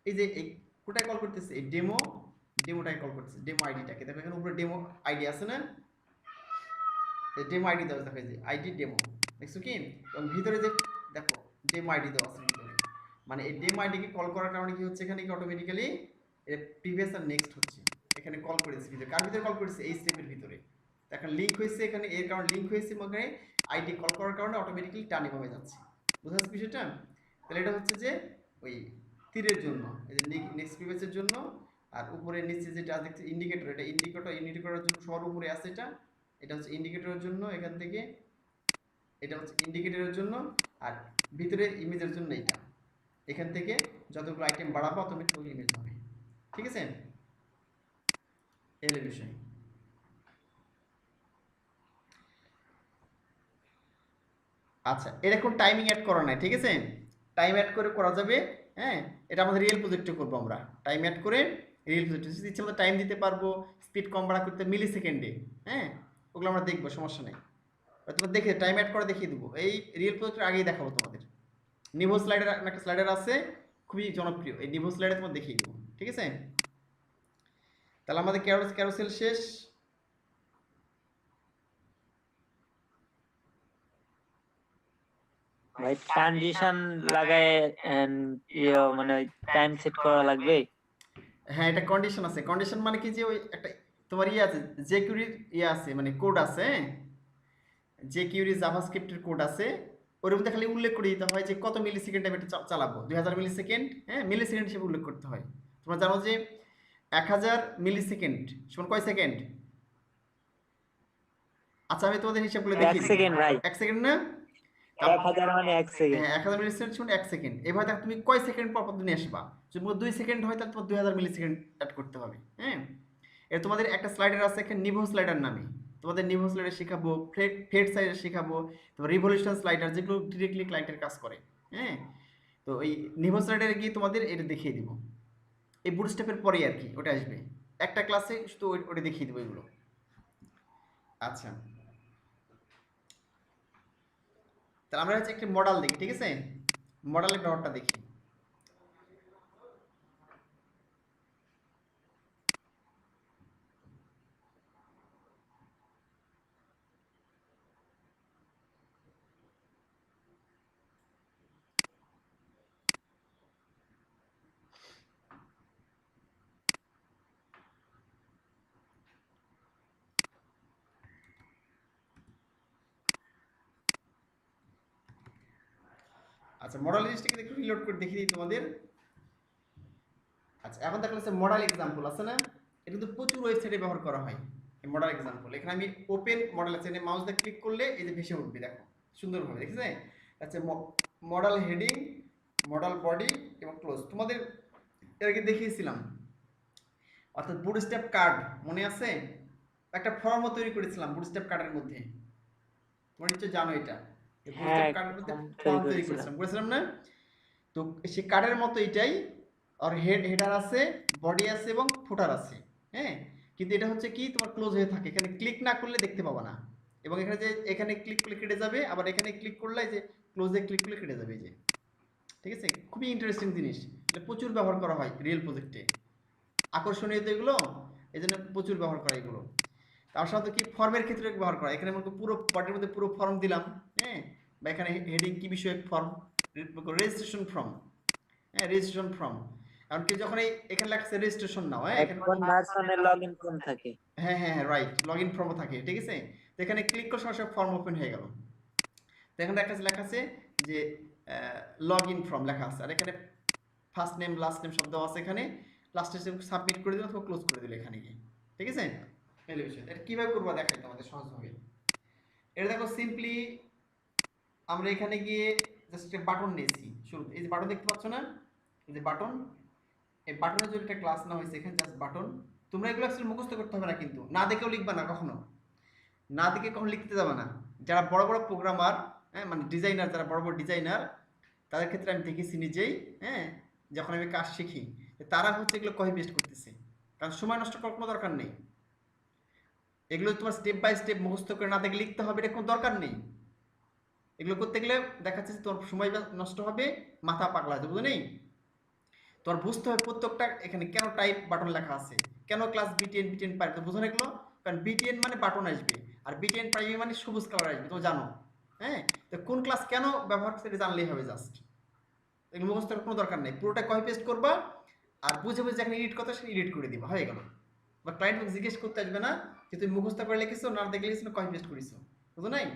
A: এই যে এই কোটায় কল করতেছে, এই ডেমোটাই কল করতেছে, ডেমো আইডিটাকে দেখো, এখানে উপরে ডেমো আইডি আছে না, এই ডেমো আইডি দেওয়া দেখো, এই যে আইডি ডেমো, দেখছো কি, এবং ভিতরে যে দেখো ডেমো আইডি দেওয়া আছে ভিতরে, মানে এই ডেমো আইডিকে কল করার কারণে কি হচ্ছে, এখানে কি অটোমেটিক্যালি প্রিভিয়াস আর নেক্সট হচ্ছে, এখানে কল করেছে ভিতরে, কার ভিতরে কল করেছে, এই স্টেপের ভিতরে, এখন লিঙ্ক হয়েছে এখানে, এর কারণে লিঙ্ক হয়েছে, মানে আইডি কল করার কারণে অটোমেটিক্যালি টার্নিং হয়ে যাচ্ছে, বুঝা যাচ্ছে বিষয়টা। তাহলে এটা হচ্ছে যে ওই তীরের জন্য, এই যে নেক্সট প্রিভিয়াসের জন্য, আর উপরে নিচে যেটা দেখতে ইন্ডিকেটর, এটা ইন্ডিকেটরের জন্য সবার উপরে আছে, এটা হচ্ছে ইন্ডিকেটরের জন্য, এখান থেকে এটা হচ্ছে ইন্ডিকেটরের জন্য, আর ভিতরে ইমেজের জন্য এইটা, এখান থেকে যতগুলো আইটেম বাড়াবো অটোমেটিক ইমেজ হবে, ঠিক আছে, এর বিষয়। আচ্ছা, এরকম টাইমিং অ্যাড করা নাই, ঠিক আছে, টাইম অ্যাড করে করা যাবে, হ্যাঁ, এটা আমাদের রিয়েল প্রজেক্টে করবো আমরা, টাইম অ্যাড করে রিয়েল প্রজেক্টে ইচ্ছে মতো টাইম দিতে পারবো, স্পিড কম বাড়া করতে মিলি সেকেন্ডে, হ্যাঁ, ওগুলো আমরা দেখবো, সমস্যা নেই, তোমার দেখে টাইম অ্যাড করে দেখিয়ে দেবো, এই রিয়েল প্রজেক্টের আগেই দেখাবো তোমাদের। নিভো স্লাইডার একটা স্লাইডার আছে খুবই জনপ্রিয়, এই নিভো স্লাইডার তোমার দেখিয়ে দেবো, ঠিক আছে। তাহলে আমাদের ক্যারোসেল শেষ।
D: ভাই ট্রানজিশন লাগায় মানে টাইম সেট করা লাগবে।
A: হ্যাঁ, এটা কন্ডিশন আছে। কন্ডিশন মানে কি যে ওই একটা তোমার ইয়ে আছে, jQuery ইয়ে আছে মানে কোড আছে, হ্যাঁ? jQuery জাভাস্ক্রিপ্টের কোড আছে। ওর মধ্যে খালি উল্লেখ করে দিতে হয় যে কত মিলি সেকেন্ড টাইম এটা চালাবো। 2000 মিলি সেকেন্ড, হ্যাঁ? মিলি সেকেন্ড হিসেবে উল্লেখ করতে হয়। তোমরা জানো যে 1000 মিলি সেকেন্ড সমান কয় সেকেন্ড? আচ্ছা আমি তোমাদের হিসাব করে
D: 1
A: দেখিয়ে দিই।
D: সেকেন্ড ভাই।
A: 1 সেকেন্ড না?
D: 1000 মানে 1 সেকেন্ড।
A: হ্যাঁ, 1000 মিলি সেকেন্ড সমান 1 সেকেন্ড। এভাবে দেখো তুমি কয় সেকেন্ড পর পর নিয়ে আসবা। যদি 2 সেকেন্ড হয় তাহলে তোমার 2000 মিলি সেকেন্ড অ্যাড করতে হবে, হ্যাঁ? এর তোমাদের একটা স্লাইডার আছে এখানে নিভো স্লাইডার নামে। তোমাদের নিভো স্লাইডার শেখাবো, ফেড স্লাইডার শেখাবো, তারপর রিভলিউশন স্লাইডার যেগুলো ডিরেক্টলি ক্লায়েন্টের কাজ করে, হ্যাঁ? তো এই নিভো স্লাইডারে গিয়ে তোমাদের এটা দেখিয়ে দিব। এই বুটস্ট্র্যাপের পরেই আর কি ওটা আসবে। একটা ক্লাসে শুধু ওটা দেখিয়ে দেবো এগুলো। আচ্ছা, তাহলে আমরা হচ্ছে একটা মডেল দেখি, ঠিক আছে? মডেলের ব্যাপারটা দেখি। আচ্ছা, মডেল জিনিসটাকে একটু রিলোড করে দেখিয়ে দিই তোমাদের। আচ্ছা, এখন দেখো হচ্ছে মডেল এক্সাম্পল আছে না? এটা কিন্তু প্রচুর ওয়েবসাইটে ব্যবহার করা হয় এই মডেল এক্সাম্পল। এখানে আমি ওপেন মডেল আছে, এখানে মাউস দিয়ে ক্লিক করলে এই যে ভেসে উঠবে, দেখো সুন্দরভাবে, দেখেছে? আচ্ছা, মডেল হেডিং, মডেল বডি এবং ক্লোজ তোমাদের এর আগে দেখিয়েছিলাম। অর্থাৎ বুটস্ট্র্যাপ কার্ড মনে আছে? একটা ফর্মও তৈরি করেছিলাম বুটস্ট্র্যাপ কার্ডের মধ্যে, তোমরা নিশ্চয়ই জানো এটা। বুটস্ট্র্যাপ কার্ডের মধ্যে ফর্ম তৈরি করেছিলাম না? তো সেই কার্ডের মতো এটাই, আর হেডার আছে, বডি আছে এবং ফুটার আছে, হ্যাঁ? কিন্তু এটা হচ্ছে কি তোমার ক্লোজ হয়ে থাকে, এখানে ক্লিক না করলে দেখতে পাবা না। এবং এখানে যে এখানে ক্লিক করলে কেটে যাবে, আবার এখানে ক্লিক করলে যে ক্লোজে ক্লিক করলে কেটে যাবে, এই যে, ঠিক আছে? খুবই ইন্টারেস্টিং জিনিস, এটা প্রচুর ব্যবহার করা হয় রিয়েল প্রজেক্টে। আকর্ষণীয় তো এগুলো, এই জন্য প্রচুর ব্যবহার করা এগুলো। তার সাথে কি ফর্মের ক্ষেত্রে ব্যবহার করা, এখানে মনে পুরো বডির মধ্যে পুরো ফর্ম দিলাম, হ্যাঁ? বা এখানে হেডিং কি বিষয়ক ফর্ম, রেজিস্ট্রেশন ফর্ম, হ্যাঁ, রেজিস্ট্রেশন ফর্ম। কারণ কি যখন এখানে লেখা আছে রেজিস্ট্রেশন নাও, হ্যাঁ, এখানে
D: কোন ভার্সনের লগইন ফর্ম থাকে।
A: হ্যাঁ হ্যাঁ হ্যাঁ, রাইট, লগইন ফর্মও থাকে, ঠিক আছে? তো এখানে ক্লিক করে সরাসরি ফর্ম ওপেন হয়ে গেল। তো এখানে লেখা আছে যে লগইন ফর্ম লেখা আছে, আর এখানে ফার্স্ট নেম লাস্ট নেম শব্দ আছে, এখানে লাস্টে সাবমিট করে দিল অথবা ক্লোজ করে দিল এখানে গিয়ে, ঠিক আছে? এই বিষয় এটা কিভাবে করবো দেখাই তোমাদের সহজভাবে। এটা দেখো সিম্পলি আমরা এখানে গিয়ে জাস্ট একটা বাটন নিয়েছি শুরুতে, এই যে বাটন দেখতে পাচ্ছ না, এই যে বাটন, এই বাটনের জন্য একটা ক্লাস না হয়েছে এখানে, জাস্ট বাটন। তোমরা এগুলো অ্যাকচুয়ালি মুখস্থ করতে হবে না, কিন্তু না দেখেও লিখবা না কখনো, না দেখে কখনো লিখতে যাবে না। যারা বড় বড় প্রোগ্রামার, হ্যাঁ, মানে ডিজাইনার, যারা বড় বড় ডিজাইনার, তাদের ক্ষেত্রে আমি দেখেছি নিজেই, হ্যাঁ, যখন আমি কাজ শিখি, তারা হচ্ছে এগুলো কপি পেস্ট করতেছে, কারণ সময় নষ্ট করার কোনো দরকার নেই। এগুলো তোমার স্টেপ বাই স্টেপ মুখস্থ করে না দেখে লিখতে হবে, এটা কোনো দরকার নেই। এগুলো করতে গেলে দেখা যাচ্ছে তোমার সময় নষ্ট হবে, মাথা পাগলা হবে, বুঝো নেই? তোমার বুঝতে হবে প্রত্যেকটা এখানে কেন টাইপ বাটন লেখা আছে, কেন ক্লাস বিটিএন বিটিএন পাই, তো বুঝো না এগুলো? কারণ বিটিএন মানে বাটন আসবে, আর বিটিএন প্রাইমারি মানে সবুজ কালার আসবে, তুমি জানো, হ্যাঁ? তো কোন ক্লাস কেন ব্যবহার করছে এটা জানলেই হবে জাস্ট। এগুলো মুখস্থ করার কোনো দরকার নেই, পুরোটা কপি পেস্ট করবা আর বুঝে বুঝে যেখানে এডিট করতে সেখানে এডিট করে দিবা, হয়ে গেল। বা ক্লায়েন্ট জিজ্ঞেস করতে আসবে না যে তুমি মুখস্থ করে লিখেছো না দেখে লিখেছো না কপি পেস্ট করেছো, বুঝো নাই?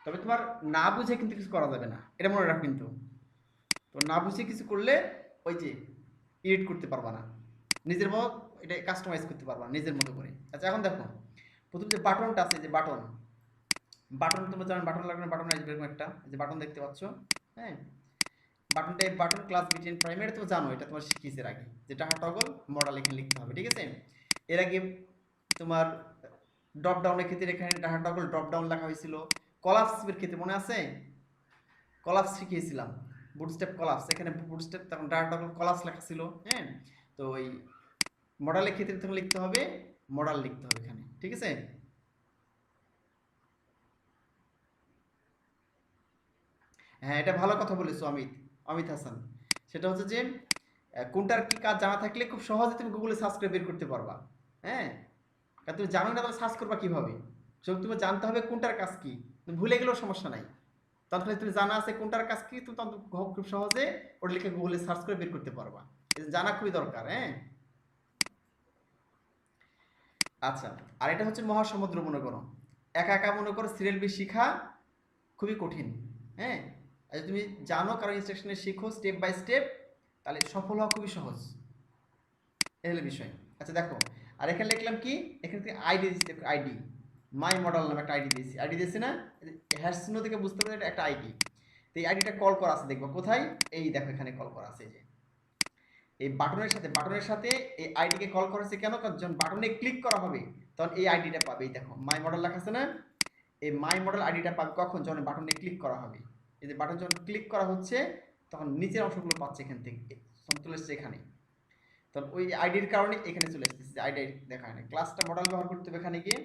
A: তবে তোমার না বুঝে কিন্তু কিছু করা যাবে না, এটা মনে রাখো কিন্তু। তো না বুঝে কিছু করলে ওই যে এডিট করতে পারবা না, নিজের মতো এটা কাস্টমাইজ করতে পারবা নিজের মতো করে। আচ্ছা, এখন দেখো প্রথম যে বাটনটা আছে, যে বাটন, বাটন তোমরা জানো বাটন লাগবে, বাটন আসবে এরকম একটা, যে বাটন দেখতে পাচ্ছ, হ্যাঁ? বাটনটা বাটন ক্লাস বিটিএন প্রাইমারি তো জানো, এটা তোমার শিখিয়েছে এর আগে, যে টাকা টগল মডেল এখানে লিখতে হবে, ঠিক আছে? এর আগে তোমার ড্রপ ডাউনের ক্ষেত্রে এখানে টাকা টগল ড্রপ ডাউন লেখা হয়েছিল, কলাপসের ক্ষেত্রে মনে আছে কলাপস শিখিয়েছিলাম, বুটস্ট্র্যাপ কলাপস, এখানে বুটস্ট্র্যাপ তখন ডাটা টগল কলাপস লেখা ছিল, হ্যাঁ? তো ওই মডেলের ক্ষেত্রে তখন লিখতে হবে মডেল লিখতে হবে এখানে, ঠিক আছে? হ্যাঁ, এটা ভালো কথা বলেছো অমিত হাসান। সেটা হচ্ছে যে কোনটার কি কাজ জানা থাকলে খুব সহজে তুমি গুগলে সার্চ করে বের করতে পারবা, হ্যাঁ? কারণ তুমি জানো না তাহলে সার্চ করবা কিভাবে, সব তুমি জানতে হবে কোনটার কাজ কি, তুমি ভুলে গেলেও সমস্যা নাই, তাহলে তুমি জানা আছে কোনটার কাজ কি, তুমি তখন খুব সহজে ওটা লিখে গুগলে সার্চ করে বের করতে পারবা। এই জানা খুবই দরকার। হ্যাঁ, আচ্ছা, আর এটা হচ্ছে মহাসমুদ্র মনে করো। একা একা মনে করো সিরিয়াল বি শিখা খুবই কঠিন। হ্যাঁ, আর যদি তুমি জানো কারো ইনস্ট্রাকশনে শিখো স্টেপ বাই স্টেপ, তাহলে সফল হওয়া খুবই সহজ। এই হলো বিষয়। আচ্ছা দেখো, আর এখানে লিখলাম কি, এখানে থেকে আইডি দিচ্ছি, দেখো আইডি মাই মডেল নামে একটা আইডি দিয়েছি। আইডি দিয়েছি না, হ্যাশ চিহ্ন থেকে বুঝতে পারবে এটা একটা আইডি। তো এই আইডিটা কল করা আছে, দেখবো কোথায়, এই দেখো এখানে কল করা আছে। এই যে এই বাটনের সাথে এই আইডিকে কল করা আছে কেন, কারণ যখন বাটনে ক্লিক করা হবে তখন এই আইডিটা পাবে। এই দেখো মাই মডেল লেখা আছে না, এই মাই মডেল আইডিটা পাবে কখন, যখন বাটনে ক্লিক করা হবে। এই যে বাটন যখন ক্লিক করা হচ্ছে তখন নিচের অংশগুলো পাচ্ছে এখান থেকে, চলে এসছে এখানে। তখন ওই আইডির কারণে এখানে চলে আসতেছে, আইডি দেখা হয় না। ক্লাসটা মডেল ব্যবহার করতে হবে, এখানে গিয়ে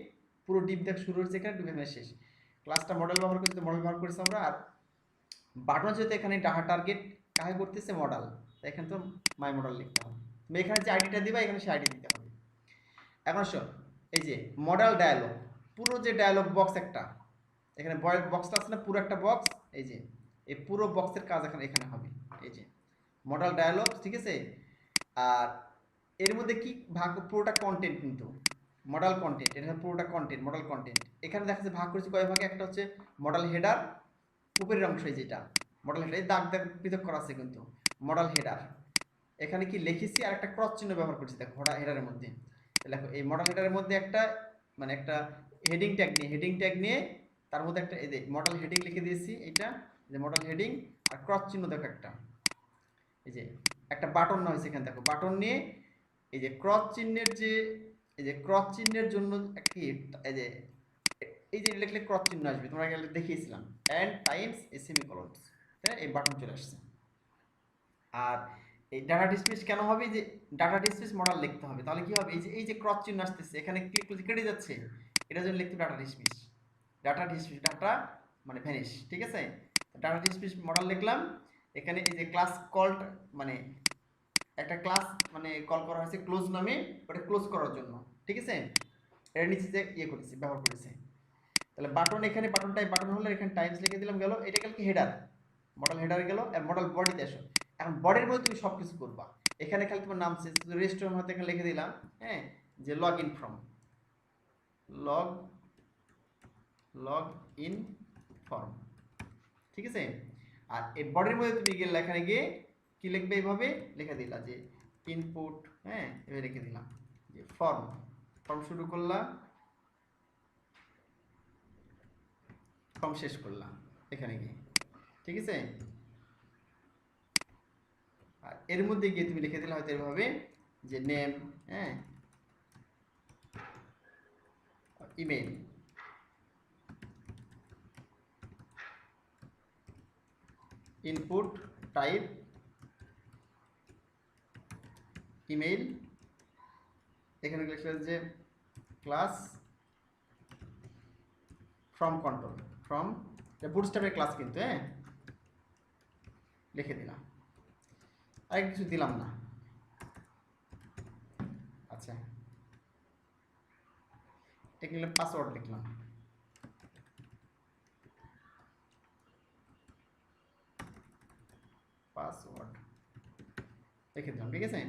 A: পুরো ডিপ দেখ শুরু হচ্ছে এখানে, ডিপ এখানে শেষ। ক্লাসটা মডেল ব্যবহার করতে, মডেল ব্যবহার করেছি আমরা। আর বাটন যেহেতু এখানে ডাটা টার্গেট কাকে করতেছে, মডেল, এখানে তো মাই মডেল লিখতে হবে। তুমি এখানে যে আইডিটা দিবা এখানে সে আইডি দিতে হবে। এখন শোন, এই যে মডেল ডায়ালগ, পুরো যে ডায়ালগ বক্স একটা এখানে বক্সটা আছে না, পুরো একটা বক্স, এই যে এই পুরো বক্সের কাজ এখানে হবে। এই যে মডেল ডায়ালগ, ঠিক আছে। আর এর মধ্যে কি ভাগ, পুরোটা কন্টেন্ট কিন্তু মডেল কন্টেন্ট, এটা পুরোটা কন্টেন্ট, মডেল কন্টেন্ট। এখানে দেখা যাচ্ছে ভাগ করেছি কয় ভাগে, একটা হচ্ছে মডেল হেডার, উপরের অংশ যেটা মডেল হেডার, এই দাগ দাগ পৃথক করা আছে কিন্তু মডেল হেডার। এখানে কি লিখেছি আর একটা ক্রস চিহ্ন ব্যবহার করছি, দেখো হেডারের মধ্যে। দেখো এই মডেল হেডারের মধ্যে একটা মানে একটা হেডিং ট্যাগ নিয়ে তার মধ্যে একটা এই যে মডেল হেডিং লিখে দিয়েছি, এটা যে মডেল হেডিং, আর ক্রস চিহ্ন দেখো একটা, এই যে একটা বাটন না হয়েছে এখানে, দেখো বাটন নিয়ে এই যে ক্রস চিহ্নের যে এই যে ক্রস চিহ্নের জন্য কি এই যে লিখলে ক্রস চিহ্ন আসবে, তোমরা গেলে দেখিয়েছিলাম, এন্ড টাইমস এ সেমিকোলনস, হ্যাঁ এই বাটন চলে আসছে। আর এই ডাটা ডিসপ্লেস কেন হবে, যে ডাটা ডিসপ্লেস মডেল লিখতে হবে, তাহলে কি হবে, এই যে ক্রস চিহ্ন আসতেছে এখানে ক্লিক করলে কেটে যাচ্ছে, এটার জন্য লিখতে ডাটা ডিসপ্লেস, ডাটা মানে ভ্যানিশ, ঠিক আছে। ডাটা ডিসপ্লেস মডেল লিখলাম। এখানে এই যে ক্লাস কল মানে একটা ক্লাস মানে কল করা হয়েছে ক্লোজ নামে, ওটা ক্লোজ করার জন্য, ঠিক আছে। এর নিচে যে করেছি, ব্যবহার করেছে। তাহলে বাটন, এখানে বাটন হলে এখানে টাইমস লিখে দিলাম, গেল। এটা গেল কি হেডার, মডেল হেডার গেল। আর মডেল বডিতে আসো, এখন বডির মধ্যে তুমি সবকিছু করবা। এখানে খালি তোমার নাম রেজিস্টার হতে এখানে লিখে দিলাম, হ্যাঁ, যে লগ ইন ফর্ম, ঠিক আছে। আর এই বডির মধ্যে তুমি গেলে এখানে গিয়ে কি লিখবে, এইভাবে লিখে দিলা যে ইনপুট, হ্যাঁ এভাবে লিখে দিলাম যে ফর্ম শুরু করলাম, ফর্ম শেষ করলাম এখানে গিয়ে, ঠিক আছে। আর এর মধ্যে গিয়ে তুমি লিখে দিলে হয়তো এভাবে যে নেম, হ্যাঁ, ইমেল, ইনপুট টাইপ ইমেল, এখানে লিখলে যে ক্লাস ফ্রম কন্ট্রোল, ফ্রম বুটস্ট্র্যাপের ক্লাস কিন্তু, হ্যাঁ লিখে দিলাম, আর কিছু দিলাম না। আচ্ছা, এখানে পাসওয়ার্ড লিখলাম, পাসওয়ার্ড লিখে দিলাম, ঠিক আছে।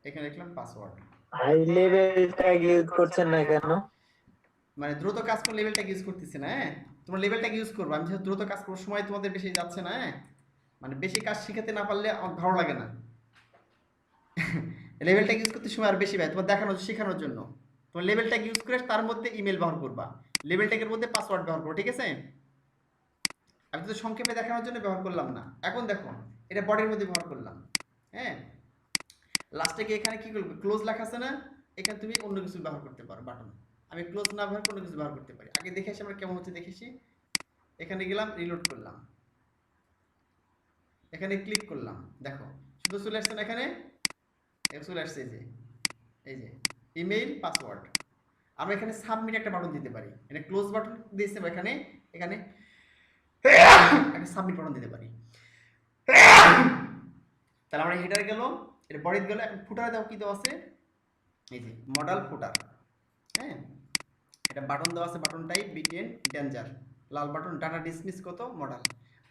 A: এখানে লিখলাম password.
D: High level tag use করছেন না কেন?
A: মানে দ্রুত কাজ করে লেভেল ট্যাগ ইউজ করতেছি না, হ্যাঁ তোমরা লেভেল ট্যাগ ইউজ করবে। আমি যেহেতু দ্রুত কাজ করার সময় তোমাদের বেশি যাচ্ছে না, হ্যাঁ মানে বেশি কাজ শিখাতে না পারলে আমার ভালো লাগে না। লেভেল ট্যাগ ইউজ করতে সময় আর বেশি ভাই, তোমার দেখানোর শেখানোর জন্য তোমার লেভেল ট্যাগ ইউজ করে তার মধ্যে ইমেল ব্যবহার করবা, লেভেল ট্যাগের মধ্যে পাসওয়ার্ড ব্যবহার করো, ঠিক আছে। আমি তো সংক্ষেপে দেখানোর জন্য ব্যবহার করলাম না। এখন দেখো এটা বডির মধ্যে ব্যবহার করলাম, হ্যাঁ লাস্টে গিয়ে এখানে কি করবে, ক্লোজ লেখা আছে না, এখানে তুমি অন্য কিছু ব্যবহার করতে পারো বাটন। আমি ক্লোজ না ব্যবহার করে অন্য কিছু ব্যবহার করতে পারি। আগে দেখে আসি আমরা কেমন হচ্ছে, দেখেছি। এখানে গেলাম, রিলোড করলাম, এখানে ক্লিক করলাম, দেখো শুধু চলে আসছে না, এখানে চলে আসছে এই যে ইমেইল পাসওয়ার্ড। আমরা এখানে সাবমিট একটা বাটন দিতে পারি, এখানে ক্লোজ বাটন দিয়েছে, এখানে এখানে একটা সাবমিট বাটন দিতে পারি। তাহলে আমরা হেডার গেল, এটা বডিতে গেল। এখন ফুটারে দাও, কি দেওয়া আছে, এই যে মডেল ফুটার, হ্যাঁ এটা বাটন দেওয়া আছে, বাটন টাইপ বিটেন ডেঞ্জার, লাল বাটন ডাটা ডিসমিস কত মডেল,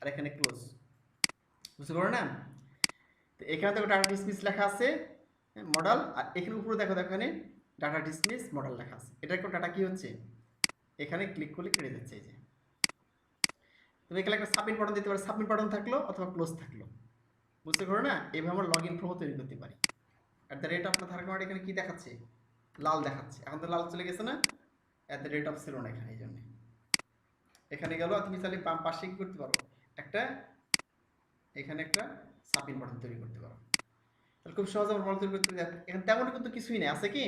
A: আর এখানে ক্লোজ, বুঝতে পারো না? তো এখানে দেখো ডাটা ডিসমিস লেখা আছে মডেল, আর এখানে উপরে দেখো এখানে ডাটা ডিসমিস মডেল লেখা আছে। এটা একটা ডাটা কি হচ্ছে, এখানে ক্লিক করলে কেটে যাচ্ছে। এই যে তুমি এখানে একটা সাবমিট বাটন দিতে পারো, সাবমিট বাটন থাকলো অথবা ক্লোজ থাকলো, বুঝতে পারো না? এইভাবে আমরা লগ ইন ফর্ম তৈরি করতে পারি। At the rate of Aadhaar card এখানে কি দেখাচ্ছে, লাল দেখাচ্ছে, এখন তো লাল চলে গেছে না, অ্যাট দ্য রেট অফ ছিল না এখানে, এই জন্য এখানে গেল। তুমি চাইলে বাম পাশে কি করতে পারো, একটা এখানে একটা সাবমিট বাটন তৈরি করতে পারো। তাহলে খুব সহজ আমরা মডেল তৈরি করতে পারি। এখানে তেমন কিন্তু কিছুই নেই, আছে কি,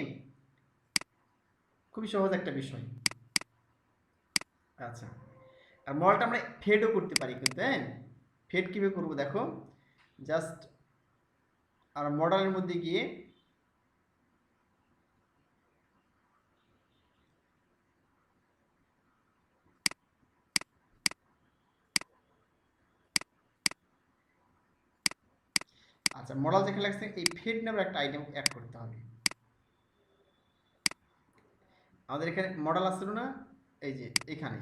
A: খুবই সহজ একটা বিষয়। আচ্ছা, আর মডেলটা আমরা ফেডও করতে পারি কিন্তু, হ্যাঁ ফেড কীভাবে করবো দেখো, জাস্ট আর মডেলের মধ্যে গিয়ে আচ্ছা মডেল যেখানে লাগছে এই ফেড নামের একটা আইটেম অ্যাড করতে হবে। আমাদের এখানে মডেল আসছিল না, এই যে এখানে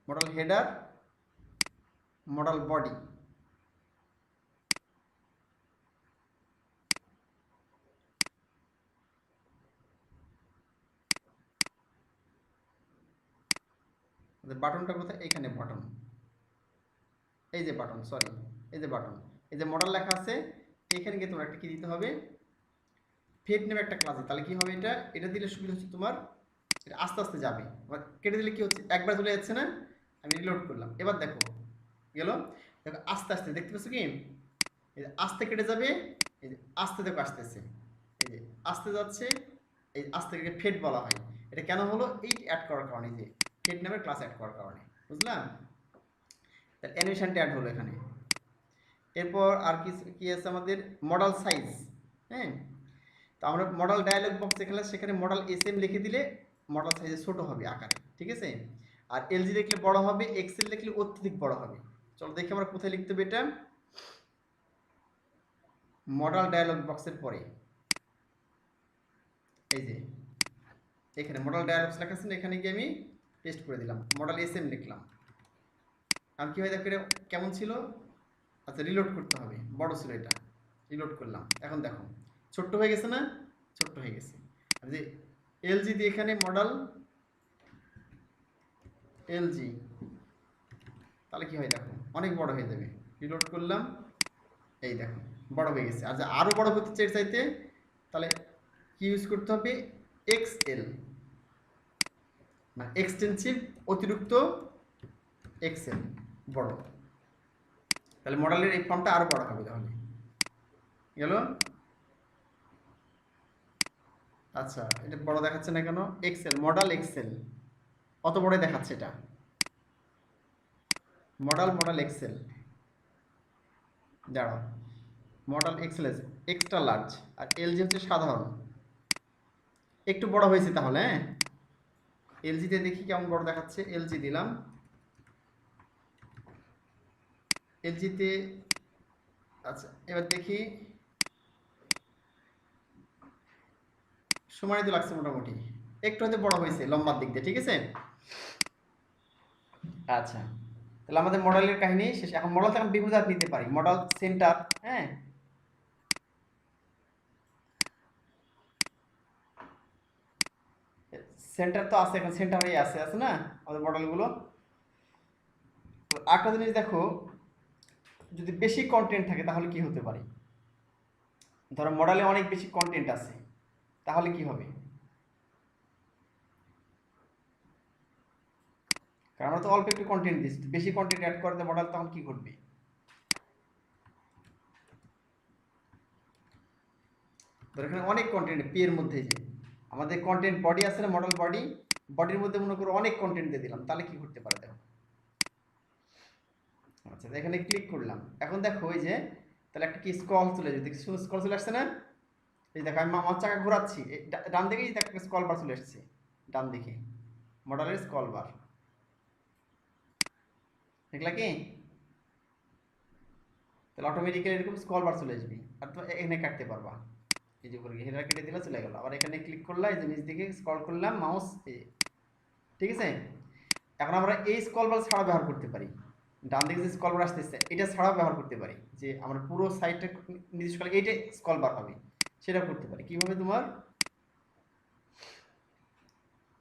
A: মডেল হেডার, মডেল বডি, বাটনটা কোথায়, এখানে বাটন, এই যে বাটন, সরি এই যে বাটন, এই যে মডেল লেখা আছে, এখানে গিয়ে তোমার একটা কি দিতে হবে, ফেড নেমে একটা ক্লাস। তাহলে কি হবে, এটা এটা দিলে সুবিধা হচ্ছে তোমার, এটা আস্তে আস্তে যাবে। কেটে দিলে কি হচ্ছে, একবার চলে যাচ্ছে না, আমি রিলোড করলাম, এবার দেখো গেল, দেখো আস্তে আস্তে দেখতে পাচ্ছ কি, এই যে আস্তে কেটে যাবে, এই যে আস্তে দেখো আসতেছে, এই যে আস্তে যাচ্ছে, এই আস্তে থেকে ফেড বলা হয়। এটা কেন হলো, এই অ্যাড করার কারণে, যে ফেড নামের ক্লাস অ্যাড করার কারণে, বুঝলাম? তাহলে অ্যানিমেশনটা অ্যাড হলো এখানে। এরপর আর কি কি আছে আমাদের, মডেল সাইজ, হ্যাঁ তো আমরা মডেল ডায়ালগ বক্স এখানে, সেখানে মডেল এসএম লিখে দিলে মডেল সাইজে ছোট হবে আকারে, ঠিক আছে? আর এলজি লিখলে বড় হবে, এক্সেল লিখলে অত্যধিক বড় হবে। চলো দেখি আমরা কোথায় লিখতে হবে এটা, মডেল ডায়ালগ বক্সের পরে এই যে এখানে মডেল ডায়ালগস লেখা আছে না, এখানে গিয়ে আমি পেস্ট করে দিলাম, মডেল এসএম লিখলাম। আর কি হয় দেখো এটা কেমন ছিল, আচ্ছা রিলোড করতে হবে, বড় ছিল এটা, রিলোড করলাম, এখন দেখো ছোট্ট হয়ে গেছে না, ছোট্ট হয়ে গেছে। আর যে এলজি দিয়ে এখানে মডেল এলজি, তাহলে কি হয় দেখো অনেক বড় হয়ে যাবে, রিলোড করলাম, এই দেখো বড় হয়ে গেছে। আর যে আরও বড় করতে চাইতে তাহলে কি ইউজ করতে হবে, এক্সএল, মানে এক্সটেন্সিভ অতিরিক্ত এক্সেল বড়, তাহলে মডেলের এই ফর্মটা আরো বড় হবে। তাহলে গেল, আচ্ছা এটা বড় দেখাচ্ছে না কেন, এক্সেল মডেল এক্সেল অত বড় দেখাচ্ছে, এটা মডেল এক্সেল, দাঁড়াও মডেল এক্সেল এক্সট্রা লার্জ, আর এলজি হচ্ছে সাধারণ, একটু বড় হয়েছে তাহলে, হ্যাঁ এলজিতে দেখি কেমন বড় দেখাচ্ছে, এলজি দিলাম, এলজিতে আচ্ছা এবার দেখি, সময় তো লাগছে মোটামুটি, একটু হয়তো বড় হয়েছে লম্বার দিক দিয়ে, ঠিক আছে? আচ্ছা তাহলে আমাদের মডেলের কাহিনী শেষ। এখন মডেল তো আমরা বিভিন্ন জাত নিতে পারি, মডেল সেন্টার, হ্যাঁ সেন্টার তো আছে, এখন সেন্টার হয়ে আছে আছে না আমাদের মডেলগুলো। তো একটা জিনিস দেখো, যদি বেশি কন্টেন্ট থাকে তাহলে কি হতে পারে, ধরো মডেলে অনেক বেশি কন্টেন্ট আছে, তাহলে কি হবে, কারণ আমরা তো অল্প একটু কন্টেন্ট দিচ্ছি, বেশি কন্টেন্ট অ্যাড করতে মডেল তখন কি ঘটবে, ধরো এখানে অনেক কন্টেন্ট পি এর মধ্যে, যে আমাদের কন্টেন্ট বডি আছে না, মডেল বডি, বডির মধ্যে মনে করো অনেক কন্টেন্ট দিয়ে দিলাম, তাহলে কি করতে পারে দেখো। আচ্ছা এখানে ক্লিক করলাম, এখন দেখো ওই যে তাহলে একটা কি স্ক্রল চলে যাবে, দেখছি স্ক্রল চলে আসছে না, এই দেখো আমি আমার চাকা ঘোরাচ্ছি, ডান দিকেই দেখো স্ক্রল বার চলে আসছে, ডান দিকে মডেলের স্ক্রল বার, দেখলা কি, তাহলে অটোমেটিক্যালি এরকম স্ক্রল বার চলে আসবে, আর তুমি এখানে কাটতে পারবা। এই যে উপরে হেডার কেটে দিলে চলে গেল। আবার এখানে ক্লিক করলাম, এই যে নিচ দিকে স্ক্রল করলাম মাউস, ঠিক আছে। এখন আমরা এই স্ক্রল বার ছাড়া ব্যবহার করতে পারি, ডান দিকে যে স্ক্রল বার আসতেছে এটা ছাড়াও ব্যবহার করতে পারি, যে আমরা পুরো সাইটটা নির্দিষ্ট করলে এইটা স্ক্রল বার হবে, সেটা করতে পারি। কিভাবে তোমার,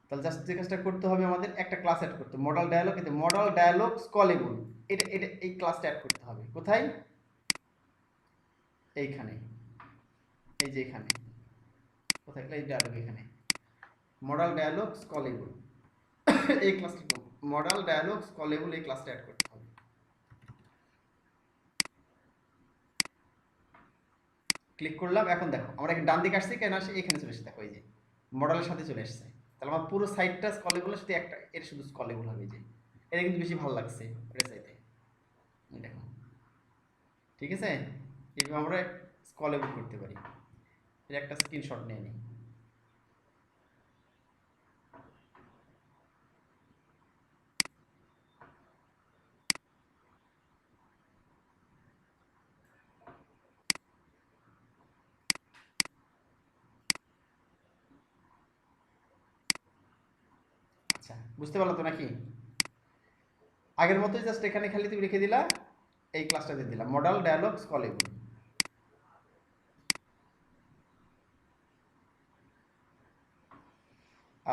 A: তাহলে জাস্ট যে কাজটা করতে হবে আমাদের একটা ক্লাস অ্যাড করতে, মডেল ডায়ালগ, কিন্তু মডেল ডায়ালগ স্ক্রলেবল, এটা এটা এই ক্লাসটা অ্যাড করতে হবে। কোথায়? এইখানে, এই যে এখানে, কোথায় এই ডায়ালগ, এখানে মডেল ডায়ালগ স্ক্রলেবল এই ক্লাসটা, মডেল ডায়ালগ স্ক্রলেবল এই ক্লাসটা অ্যাড করতে হবে। ক্লিক করলাম, এখন দেখো আমরা এখানে ডান দিকে আসছি, কেন আসছে এখানে চলে এসেছে, দেখো এই যে মডেলের সাথে চলে এসেছে। তাহলে আমার পুরো সাইটটা স্ক্রলেবল, সাথে একটা এর শুধু স্ক্রলেবল হবে। যে এটা কিন্তু বেশি ভালো লাগছে এটা চাইতে, দেখো, ঠিক আছে। এইভাবে আমরা স্ক্রলেবল করতে পারি। এর একটা স্ক্রিনশট নিয়ে নিই। আচ্ছা, বুঝতে পারলো তো নাকি? আগের মতোই জাস্ট এখানে খালি তুমি রেখে দিলা, এই ক্লাসটা দিয়ে দিলাম মডেল ডায়ালগ স্ক্রলেবল।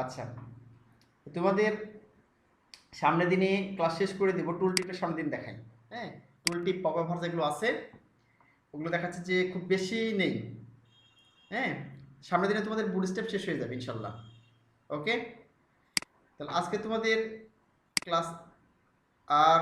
A: আচ্ছা, তোমাদের সামনের দিনে ক্লাস শেষ করে দিব, টুল টিপের সামনের দিন দেখাই। হ্যাঁ, টুল টিপ পপ আপ যেগুলো আছে ওগুলো দেখাচ্ছে যে খুব বেশি নেই। হ্যাঁ, সামনের দিনে তোমাদের বুট স্টেপ শেষ হয়ে যাবে ইনশাল্লাহ। ওকে, তাহলে আজকে তোমাদের ক্লাস আর